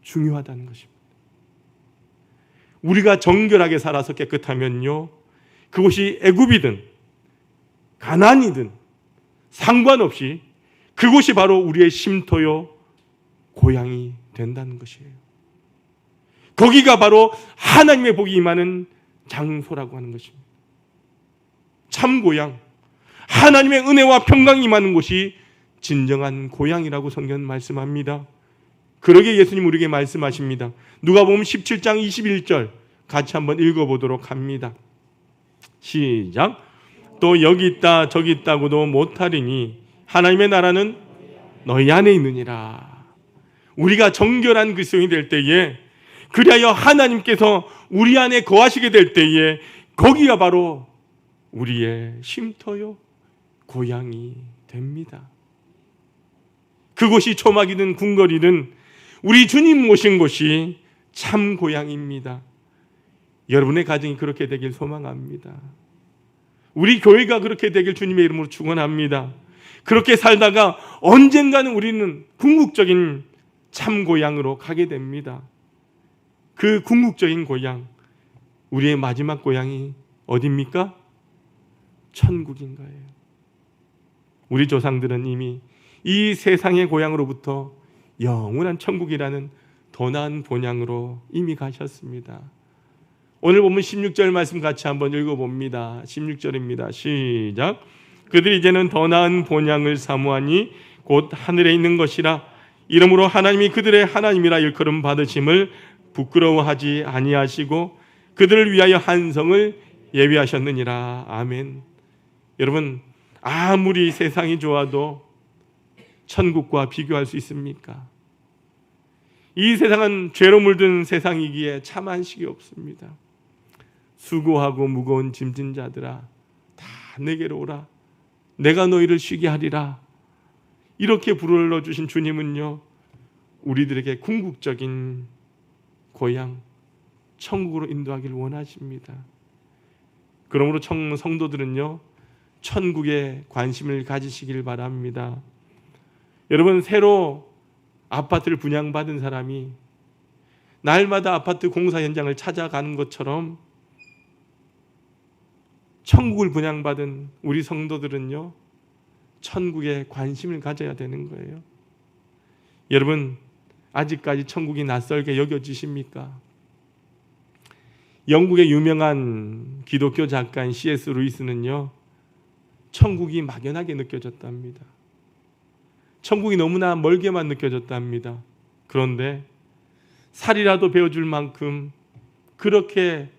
중요하다는 것입니다. 우리가 정결하게 살아서 깨끗하면요, 그곳이 애굽이든 가나안이든 상관없이 그곳이 바로 우리의 쉼터요 고향이 된다는 것이에요. 거기가 바로 하나님의 복이 임하는 장소라고 하는 것입니다. 참 고향, 하나님의 은혜와 평강이 임하는 곳이 진정한 고향이라고 성경은 말씀합니다. 그러게 예수님 우리에게 말씀하십니다. 누가복음 17장 21절 같이 한번 읽어보도록 합니다. 시작. 또 여기 있다 저기 있다고도 못하리니 하나님의 나라는 너희 안에 있느니라. 우리가 정결한 그리스도인이 될 때에, 그리하여 하나님께서 우리 안에 거하시게 될 때에 거기가 바로 우리의 쉼터요 고향이 됩니다. 그곳이 초막이든 궁궐이든 우리 주님 모신 곳이 참 고향입니다. 여러분의 가정이 그렇게 되길 소망합니다. 우리 교회가 그렇게 되길 주님의 이름으로 축원합니다. 그렇게 살다가 언젠가는 우리는 궁극적인 참 고향으로 가게 됩니다. 그 궁극적인 고향, 우리의 마지막 고향이 어디입니까? 천국인 거예요. 우리 조상들은 이미 이 세상의 고향으로부터 영원한 천국이라는 더 나은 본향으로 이미 가셨습니다. 오늘 보면 16절 말씀 같이 한번 읽어봅니다. 16절입니다. 시작. 그들이 이제는 더 나은 본향을 사모하니 곧 하늘에 있는 것이라. 이러므로 하나님이 그들의 하나님이라 일컬음 받으심을 부끄러워하지 아니하시고 그들을 위하여 한 성을 예비하셨느니라. 아멘. 여러분, 아무리 세상이 좋아도 천국과 비교할 수 있습니까? 이 세상은 죄로 물든 세상이기에 참 안식이 없습니다. 수고하고 무거운 짐진 자들아 다 내게로 오라. 내가 너희를 쉬게 하리라. 이렇게 불러주신 주님은요, 우리들에게 궁극적인 고향 천국으로 인도하기를 원하십니다. 그러므로 성도들은요, 천국에 관심을 가지시길 바랍니다. 여러분, 새로 아파트를 분양받은 사람이 날마다 아파트 공사 현장을 찾아가는 것처럼 천국을 분양받은 우리 성도들은요, 천국에 관심을 가져야 되는 거예요. 여러분, 아직까지 천국이 낯설게 여겨지십니까? 영국의 유명한 기독교 작가인 C.S. 루이스는요, 천국이 막연하게 느껴졌답니다. 천국이 너무나 멀게만 느껴졌답니다. 그런데 살이라도 배워줄 만큼 그렇게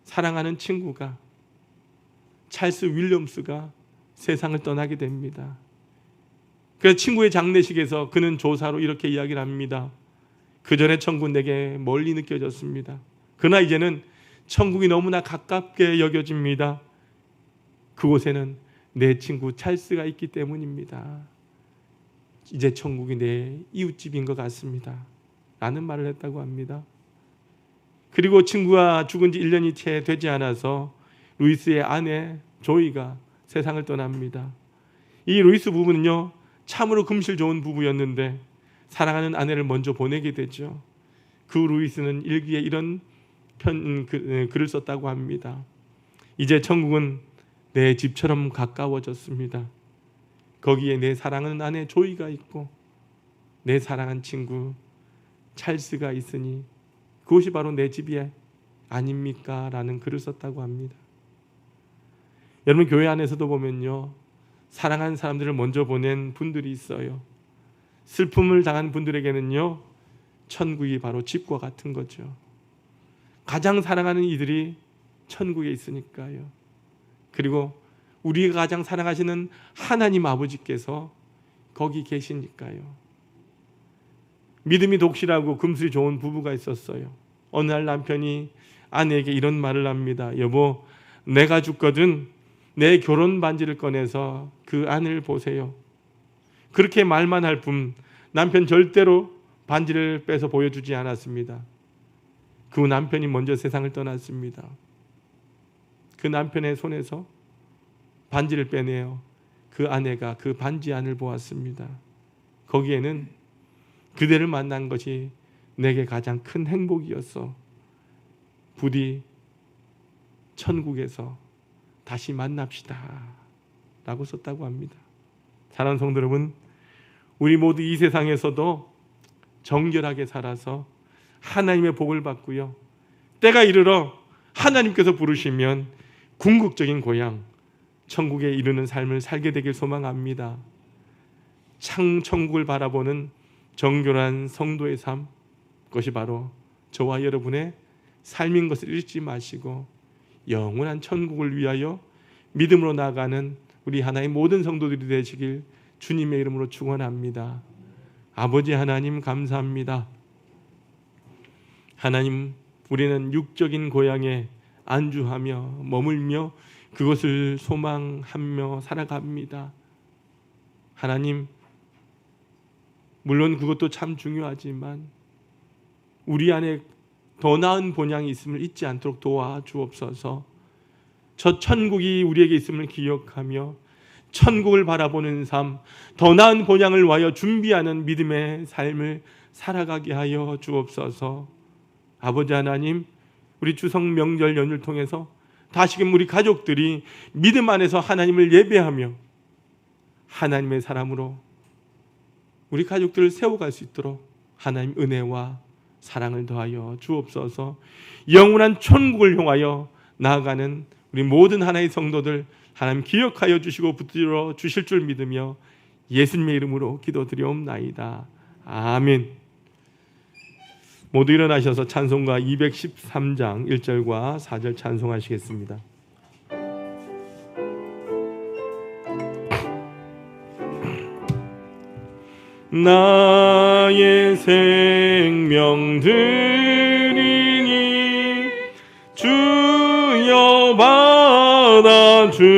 사랑하는 친구가, 찰스 윌리엄스가 세상을 떠나게 됩니다. 그래서 친구의 장례식에서 그는 조사로 이렇게 이야기를 합니다. 그 전에 천국 내게 멀리 느껴졌습니다. 그러나 이제는 천국이 너무나 가깝게 여겨집니다. 그곳에는 내 친구 찰스가 있기 때문입니다. 이제 천국이 내 이웃집인 것 같습니다. 라는 말을 했다고 합니다. 그리고 친구가 죽은 지 1년이 채 되지 않아서 루이스의 아내 조이가 세상을 떠납니다. 이 루이스 부부는요, 참으로 금실 좋은 부부였는데 사랑하는 아내를 먼저 보내게 되죠. 그 루이스는 일기에 이런 글을 썼다고 합니다. 이제 천국은 내 집처럼 가까워졌습니다. 거기에 내 사랑하는 아내 조이가 있고 내 사랑한 친구 찰스가 있으니 그것이 바로 내 집이 아닙니까? 라는 글을 썼다고 합니다. 여러분, 교회 안에서도 보면요, 사랑하는 사람들을 먼저 보낸 분들이 있어요. 슬픔을 당한 분들에게는요, 천국이 바로 집과 같은 거죠. 가장 사랑하는 이들이 천국에 있으니까요. 그리고 우리가 가장 사랑하시는 하나님 아버지께서 거기 계시니까요. 믿음이 독실하고 금술이 좋은 부부가 있었어요. 어느 날 남편이 아내에게 이런 말을 합니다. 여보, 내가 죽거든 내 결혼 반지를 꺼내서 그 안을 보세요. 그렇게 말만 할 뿐 남편 절대로 반지를 빼서 보여주지 않았습니다. 그 남편이 먼저 세상을 떠났습니다. 그 남편의 손에서 반지를 빼내어 그 아내가 그 반지 안을 보았습니다. 거기에는 그대를 만난 것이 내게 가장 큰 행복이었어. 부디 천국에서 다시 만납시다 라고 썼다고 합니다. 사랑하는 성도 여러분, 우리 모두 이 세상에서도 정결하게 살아서 하나님의 복을 받고요, 때가 이르러 하나님께서 부르시면 궁극적인 고향 천국에 이르는 삶을 살게 되길 소망합니다. 천국을 바라보는 정결한 성도의 삶, 그것이 바로 저와 여러분의 삶인 것을 잊지 마시고 영원한 천국을 위하여 믿음으로 나아가는 우리 하나의 모든 성도들이 되시길 주님의 이름으로 축원합니다. 아버지 하나님 감사합니다. 하나님, 우리는 육적인 고향에 안주하며 머물며 그것을 소망하며 살아갑니다. 하나님, 물론 그것도 참 중요하지만 우리 안에 더 나은 본향이 있음을 잊지 않도록 도와주옵소서. 저 천국이 우리에게 있음을 기억하며 천국을 바라보는 삶, 더 나은 본향을 위하여 준비하는 믿음의 삶을 살아가게 하여 주옵소서. 아버지 하나님, 우리 추석 명절 연휴를 통해서 다시금 우리 가족들이 믿음 안에서 하나님을 예배하며 하나님의 사람으로 우리 가족들을 세워갈 수 있도록 하나님 은혜와 사랑을 더하여 주옵소서. 영원한 천국을 향하여 나아가는 우리 모든 하나의 성도들 하나님 기억하여 주시고 붙들어 주실 줄 믿으며 예수님의 이름으로 기도드리옵나이다. 아멘. 모두 일어나셔서 찬송가 213장 1절과 4절 찬송하시겠습니다. 나의 생명 드리니 주여 받아주셔서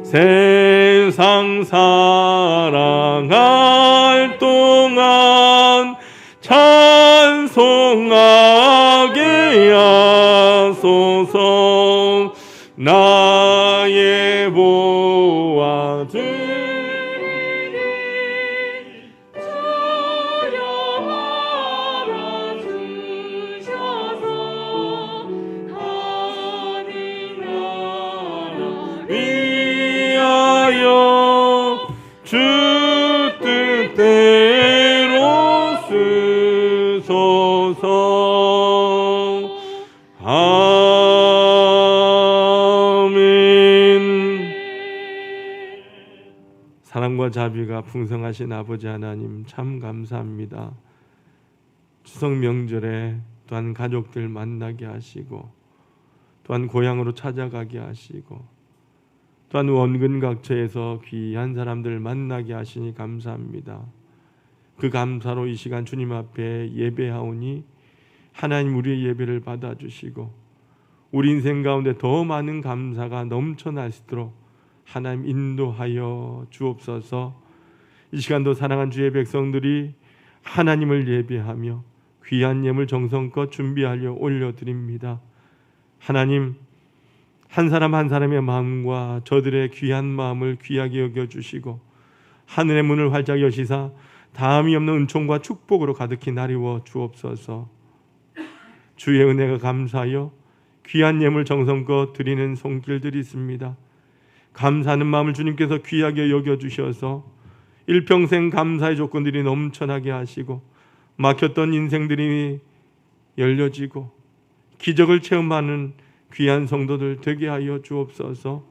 세상 사랑할 동안 찬송하게 하소서. 나의 보아들 주 뜻대로 쓰소서. 아멘. 사랑과 자비가 풍성하신 아버지 하나님, 참 감사합니다. 추석 명절에 또한 가족들 만나게 하시고 또한 고향으로 찾아가게 하시고 또한 원근각처에서 귀한 사람들 만나게 하시니 감사합니다. 그 감사로 이 시간 주님 앞에 예배하오니 하나님 우리의 예배를 받아주시고 우리 인생 가운데 더 많은 감사가 넘쳐날 수 있도록 하나님 인도하여 주옵소서. 이 시간도 사랑한 주의 백성들이 하나님을 예배하며 귀한 예물 정성껏 준비하려 올려드립니다. 하나님, 한 사람 한 사람의 마음과 저들의 귀한 마음을 귀하게 여겨주시고 하늘의 문을 활짝 여시사 다함이 없는 은총과 축복으로 가득히 나리워 주옵소서. 주의 은혜가 감사하여 귀한 예물 정성껏 드리는 손길들이 있습니다. 감사하는 마음을 주님께서 귀하게 여겨주셔서 일평생 감사의 조건들이 넘쳐나게 하시고 막혔던 인생들이 열려지고 기적을 체험하는 귀한 성도들 되게 하여 주옵소서.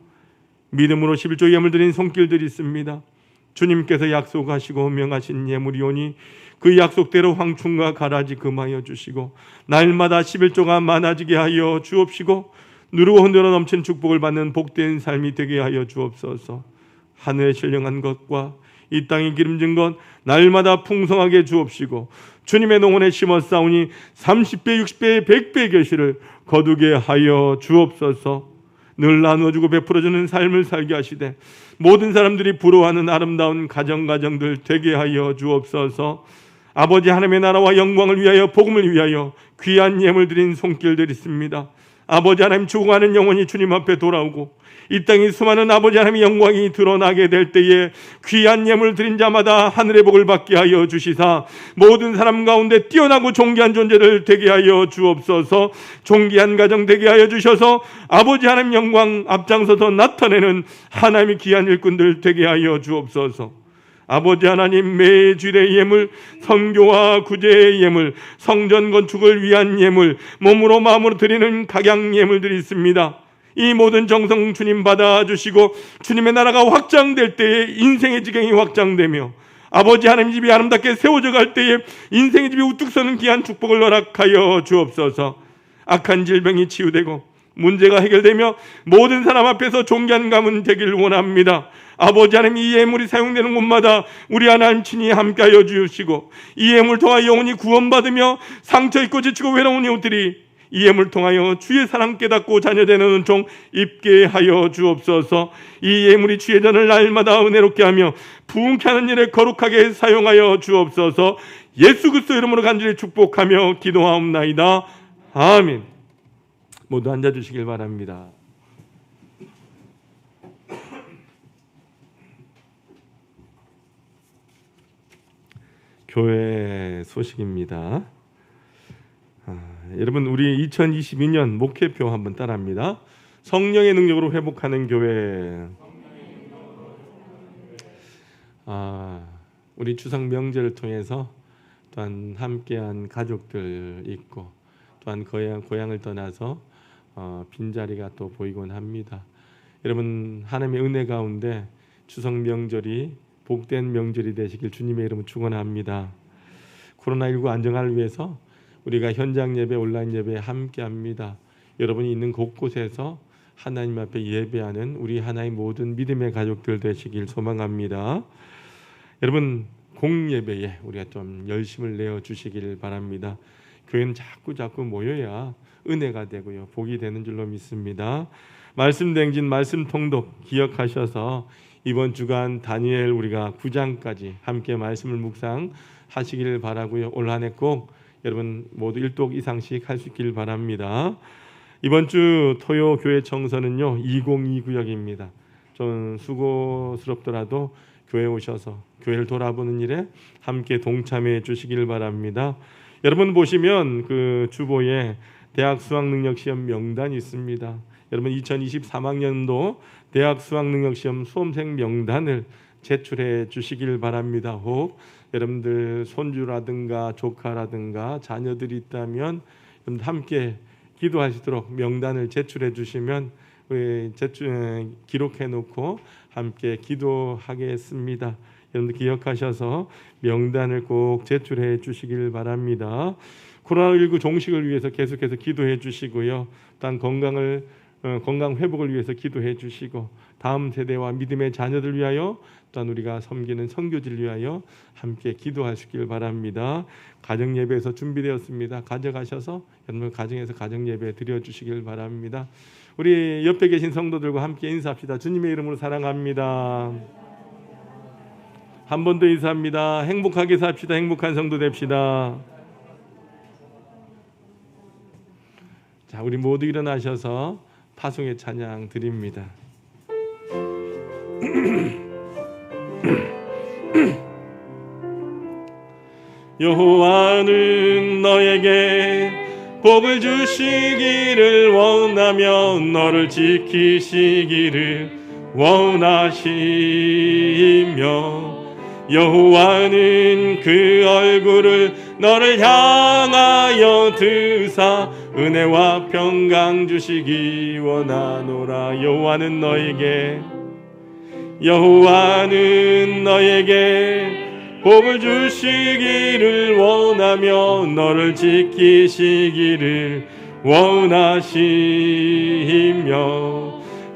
믿음으로 11조 예물 드린 손길들이 있습니다. 주님께서 약속하시고 명하신 예물이오니 그 약속대로 황충과 가라지 금하여 주시고 날마다 11조가 많아지게 하여 주옵시고 누르고 흔들어 넘치는 축복을 받는 복된 삶이 되게 하여 주옵소서. 하늘에 신령한 것과 이 땅에 기름진 것 날마다 풍성하게 주옵시고 주님의 농원에 심었사오니 30배 60배 100배 결실을 거두게 하여 주옵소서. 늘 나누어주고 베풀어주는 삶을 살게 하시되 모든 사람들이 부러워하는 아름다운 가정들 되게 하여 주옵소서. 아버지 하나님의 나라와 영광을 위하여 복음을 위하여 귀한 예물 드린 손길들이 있습니다. 아버지 하나님 죽어가는 영혼이 주님 앞에 돌아오고 이 땅에 수많은 아버지 하나님의 영광이 드러나게 될 때에 귀한 예물 드린 자마다 하늘의 복을 받게 하여 주시사 모든 사람 가운데 뛰어나고 존귀한 존재들 되게 하여 주옵소서. 존귀한 가정 되게 하여 주셔서 아버지 하나님 영광 앞장서서 나타내는 하나님의 귀한 일꾼들 되게 하여 주옵소서. 아버지 하나님 매 주일의 예물, 선교와 구제의 예물, 성전 건축을 위한 예물, 몸으로 마음으로 드리는 각양 예물들이 있습니다. 이 모든 정성 주님 받아주시고 주님의 나라가 확장될 때에 인생의 지경이 확장되며 아버지 하나님 집이 아름답게 세워져 갈 때에 인생의 집이 우뚝 서는 귀한 축복을 허락하여 주옵소서. 악한 질병이 치유되고 문제가 해결되며 모든 사람 앞에서 존귀한 가문 되기를 원합니다. 아버지 하나님 이 예물이 사용되는 곳마다 우리 하나님 친히 함께하여 주시고 이 예물 통하여 영혼이 구원받으며 상처있고 지치고 외로운 이웃들이 이 예물 통하여 주의 사랑 깨닫고 자녀되는 은총 입게 하여 주옵소서. 이 예물이 주의 전을 날마다 은혜롭게 하며 부흥케 하는 일에 거룩하게 사용하여 주옵소서. 예수 그리스도 이름으로 간절히 축복하며 기도하옵나이다. 아멘. 모두 앉아주시길 바랍니다. 교회 소식입니다. 여러분 우리 2022년 목회표 한번 따라합니다. 성령의 능력으로 회복하는 교회. 우리 추석 명절을 통해서 또한 함께한 가족들 있고 또한 고향을 떠나서 빈자리가 또 보이곤 합니다. 여러분 하나님의 은혜 가운데 추석 명절이 복된 명절이 되시길 주님의 이름으로 축원합니다. 코로나19 안정화를 위해서 우리가 현장 예배, 온라인 예배에 함께합니다. 여러분이 있는 곳곳에서 하나님 앞에 예배하는 우리 하나의 모든 믿음의 가족들 되시길 소망합니다. 여러분 공예배에 우리가 좀 열심을 내어 주시길 바랍니다. 교회는 자꾸 모여야 은혜가 되고요 복이 되는 줄로 믿습니다. 말씀 댕진, 말씀 통독 기억하셔서 이번 주간 다니엘 우리가 9장까지 함께 말씀을 묵상하시길 바라고요. 올 한 해 꼭 여러분 모두 1독 이상씩 할 수 있길 바랍니다. 이번 주 토요 교회 청소는요 2029역입니다. 좀 수고스럽더라도 교회 오셔서 교회를 돌아보는 일에 함께 동참해 주시길 바랍니다. 여러분 보시면 그 주보에 대학 수학능력시험 명단이 있습니다. 여러분 2023학년도 대학 수학능력시험 수험생 명단을 제출해 주시길 바랍니다. 혹 여러분들 손주라든가 조카라든가 자녀들이 있다면 함께 기도하시도록 명단을 제출해 주시면 기록해 놓고 함께 기도하겠습니다. 여러분들 기억하셔서 명단을 꼭 제출해 주시길 바랍니다. 코로나19 종식을 위해서 계속해서 기도해 주시고요. 또한 건강 회복을 위해서 기도해 주시고 다음 세대와 믿음의 자녀들 위하여 또한 우리가 섬기는 선교지를 위하여 함께 기도하시길 바랍니다. 가정 예배에서 준비되었습니다. 가져가셔서 여러분 가정에서 가정 예배 드려 주시길 바랍니다. 우리 옆에 계신 성도들과 함께 인사합시다. 주님의 이름으로 사랑합니다. 한 번 더 인사합니다. 행복하게 삽시다. 행복한 성도 됩시다. 자, 우리 모두 일어나셔서 파송의 찬양 드립니다. 여호와는 너에게 복을 주시기를 원하며 너를 지키시기를 원하시며 여호와는 그 얼굴을 너를 향하여 드사 은혜와 평강 주시기 원하노라. 여호와는 너에게 복을 주시기를 원하며 너를 지키시기를 원하시며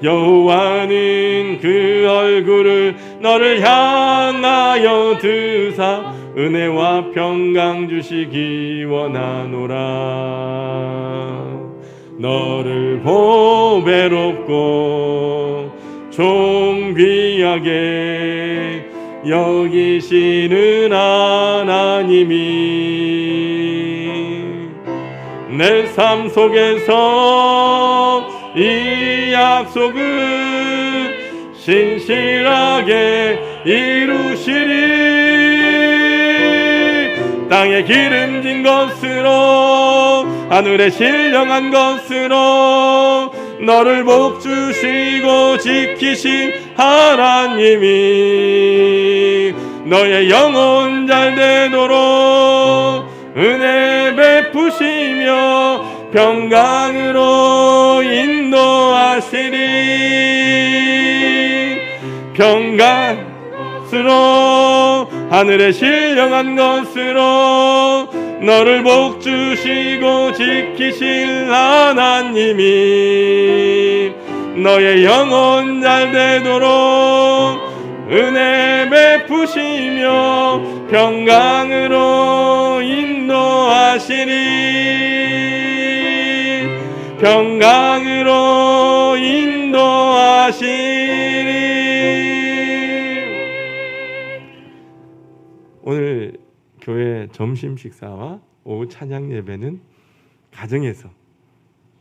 여호와는 그 얼굴을 너를 향하여 드사 은혜와 평강 주시기 원하노라. 너를 보배롭고 존귀하게 여기시는 하나님이 내 삶 속에서 이 약속을 신실하게 이루시리. 땅에 기름진 것으로 하늘에 신령한 것으로 너를 복주시고 지키신 하나님이 너의 영혼 잘되도록 은혜 베푸시며 평강으로 인도하시리. 평강으로 하늘에 신령한 것으로 너를 복주시고 지키실 하나님이 너의 영혼 잘되도록 은혜 베푸시며 평강으로 인도하시리. 평강으로 인도하시리. 오늘 교회 점심 식사와 오후 찬양 예배는 가정에서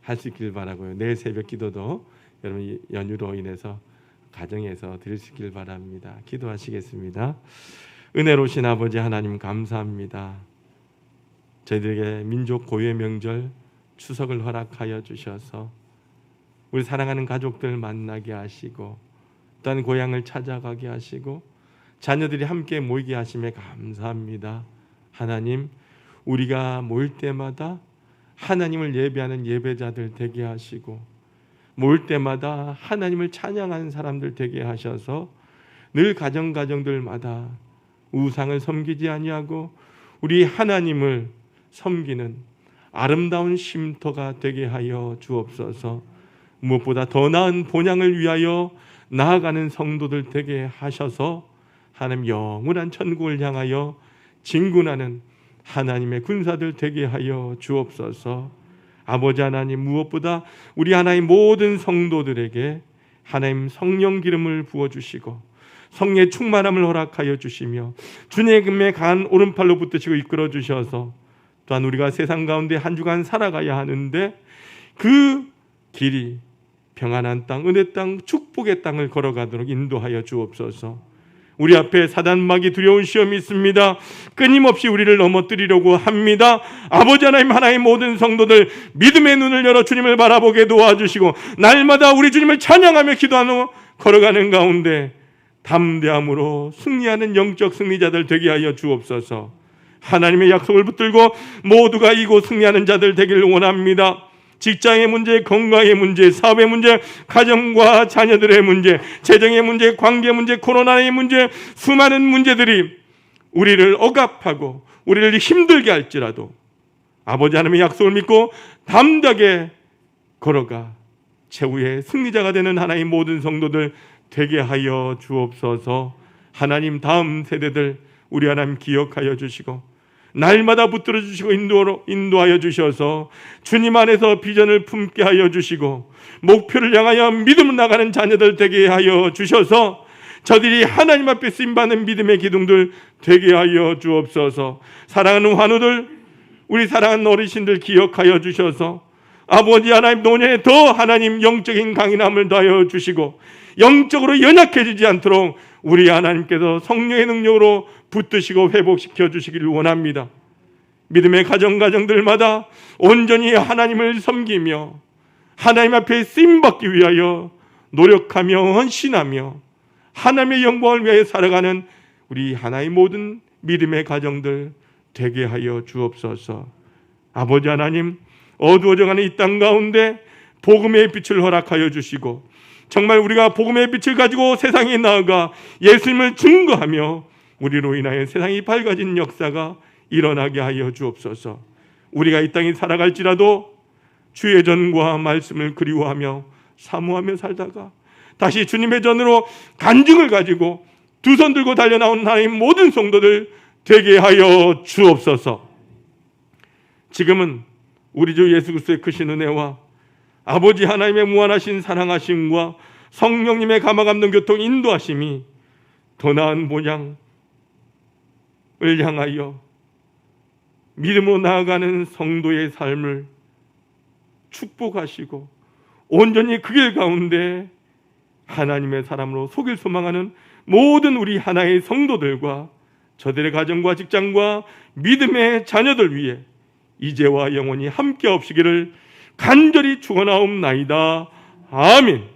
할 수 있길 바라고요. 내일 새벽 기도도 여러분 연휴로 인해서 가정에서 드릴 수 있길 바랍니다. 기도하시겠습니다. 은혜로우신 아버지 하나님 감사합니다. 저희들에게 민족 고유의 명절 추석을 허락하여 주셔서 우리 사랑하는 가족들 만나게 하시고 또한 고향을 찾아가게 하시고 자녀들이 함께 모이게 하심에 감사합니다. 하나님, 우리가 모일 때마다 하나님을 예배하는 예배자들 되게 하시고 모일 때마다 하나님을 찬양하는 사람들 되게 하셔서 늘 가정들마다 우상을 섬기지 아니하고 우리 하나님을 섬기는 아름다운 쉼터가 되게 하여 주옵소서. 무엇보다 더 나은 본향을 위하여 나아가는 성도들 되게 하셔서 하나님 영원한 천국을 향하여 진군하는 하나님의 군사들 되게 하여 주옵소서. 아버지 하나님, 무엇보다 우리 하나님 모든 성도들에게 하나님 성령 기름을 부어주시고 성령의 충만함을 허락하여 주시며 주님의 강한 오른팔로 붙드시고 이끌어 주셔서 또한 우리가 세상 가운데 한 주간 살아가야 하는데 그 길이 평안한 땅, 은혜 땅, 축복의 땅을 걸어가도록 인도하여 주옵소서. 우리 앞에 사단막이 두려운 시험이 있습니다. 끊임없이 우리를 넘어뜨리려고 합니다. 아버지 하나님, 하나님 모든 성도들 믿음의 눈을 열어 주님을 바라보게 도와주시고 날마다 우리 주님을 찬양하며 기도하며 걸어가는 가운데 담대함으로 승리하는 영적 승리자들 되게 하여 주옵소서. 하나님의 약속을 붙들고 모두가 이곳 승리하는 자들 되기를 원합니다. 직장의 문제, 건강의 문제, 사업의 문제, 가정과 자녀들의 문제, 재정의 문제, 관계 문제, 코로나의 문제, 수많은 문제들이 우리를 억압하고 우리를 힘들게 할지라도 아버지 하나님의 약속을 믿고 담대하게 걸어가 최후의 승리자가 되는 하나님 모든 성도들 되게 하여 주옵소서. 하나님, 다음 세대들 우리 하나님 기억하여 주시고 날마다 붙들어 주시고 인도하여 주셔서 주님 안에서 비전을 품게 하여 주시고 목표를 향하여 믿음으로 나가는 자녀들 되게 하여 주셔서 저들이 하나님 앞에 쓰임받는 믿음의 기둥들 되게 하여 주옵소서. 사랑하는 환우들, 우리 사랑하는 어르신들 기억하여 주셔서 아버지 하나님 노년에 더 하나님 영적인 강인함을 더하여 주시고 영적으로 연약해지지 않도록 우리 하나님께서 성령의 능력으로 붙드시고 회복시켜 주시기를 원합니다. 믿음의 가정들마다 온전히 하나님을 섬기며 하나님 앞에 쓰임받기 위하여 노력하며 헌신하며 하나님의 영광을 위하여 살아가는 우리 하나의 모든 믿음의 가정들 되게 하여 주옵소서. 아버지 하나님, 어두워져가는 이 땅 가운데 복음의 빛을 허락하여 주시고 정말 우리가 복음의 빛을 가지고 세상에 나아가 예수님을 증거하며 우리로 인하여 세상이 밝아진 역사가 일어나게 하여 주옵소서. 우리가 이 땅에 살아갈지라도 주의 전과 말씀을 그리워하며 사모하며 살다가 다시 주님의 전으로 간증을 가지고 두 손 들고 달려나온 하나님 모든 성도들 되게 하여 주옵소서. 지금은 우리 주 예수 그리스도의 크신 은혜와 아버지 하나님의 무한하신 사랑하심과 성령님의 감화감동 교통 인도하심이 더 나은 본향을 향하여 믿음으로 나아가는 성도의 삶을 축복하시고 온전히 그 길 가운데 하나님의 사람으로 속일 소망하는 모든 우리 하나의 성도들과 저들의 가정과 직장과 믿음의 자녀들 위해 이제와 영원히 함께 없으기를 간절히 축원하옵나이다. 아멘.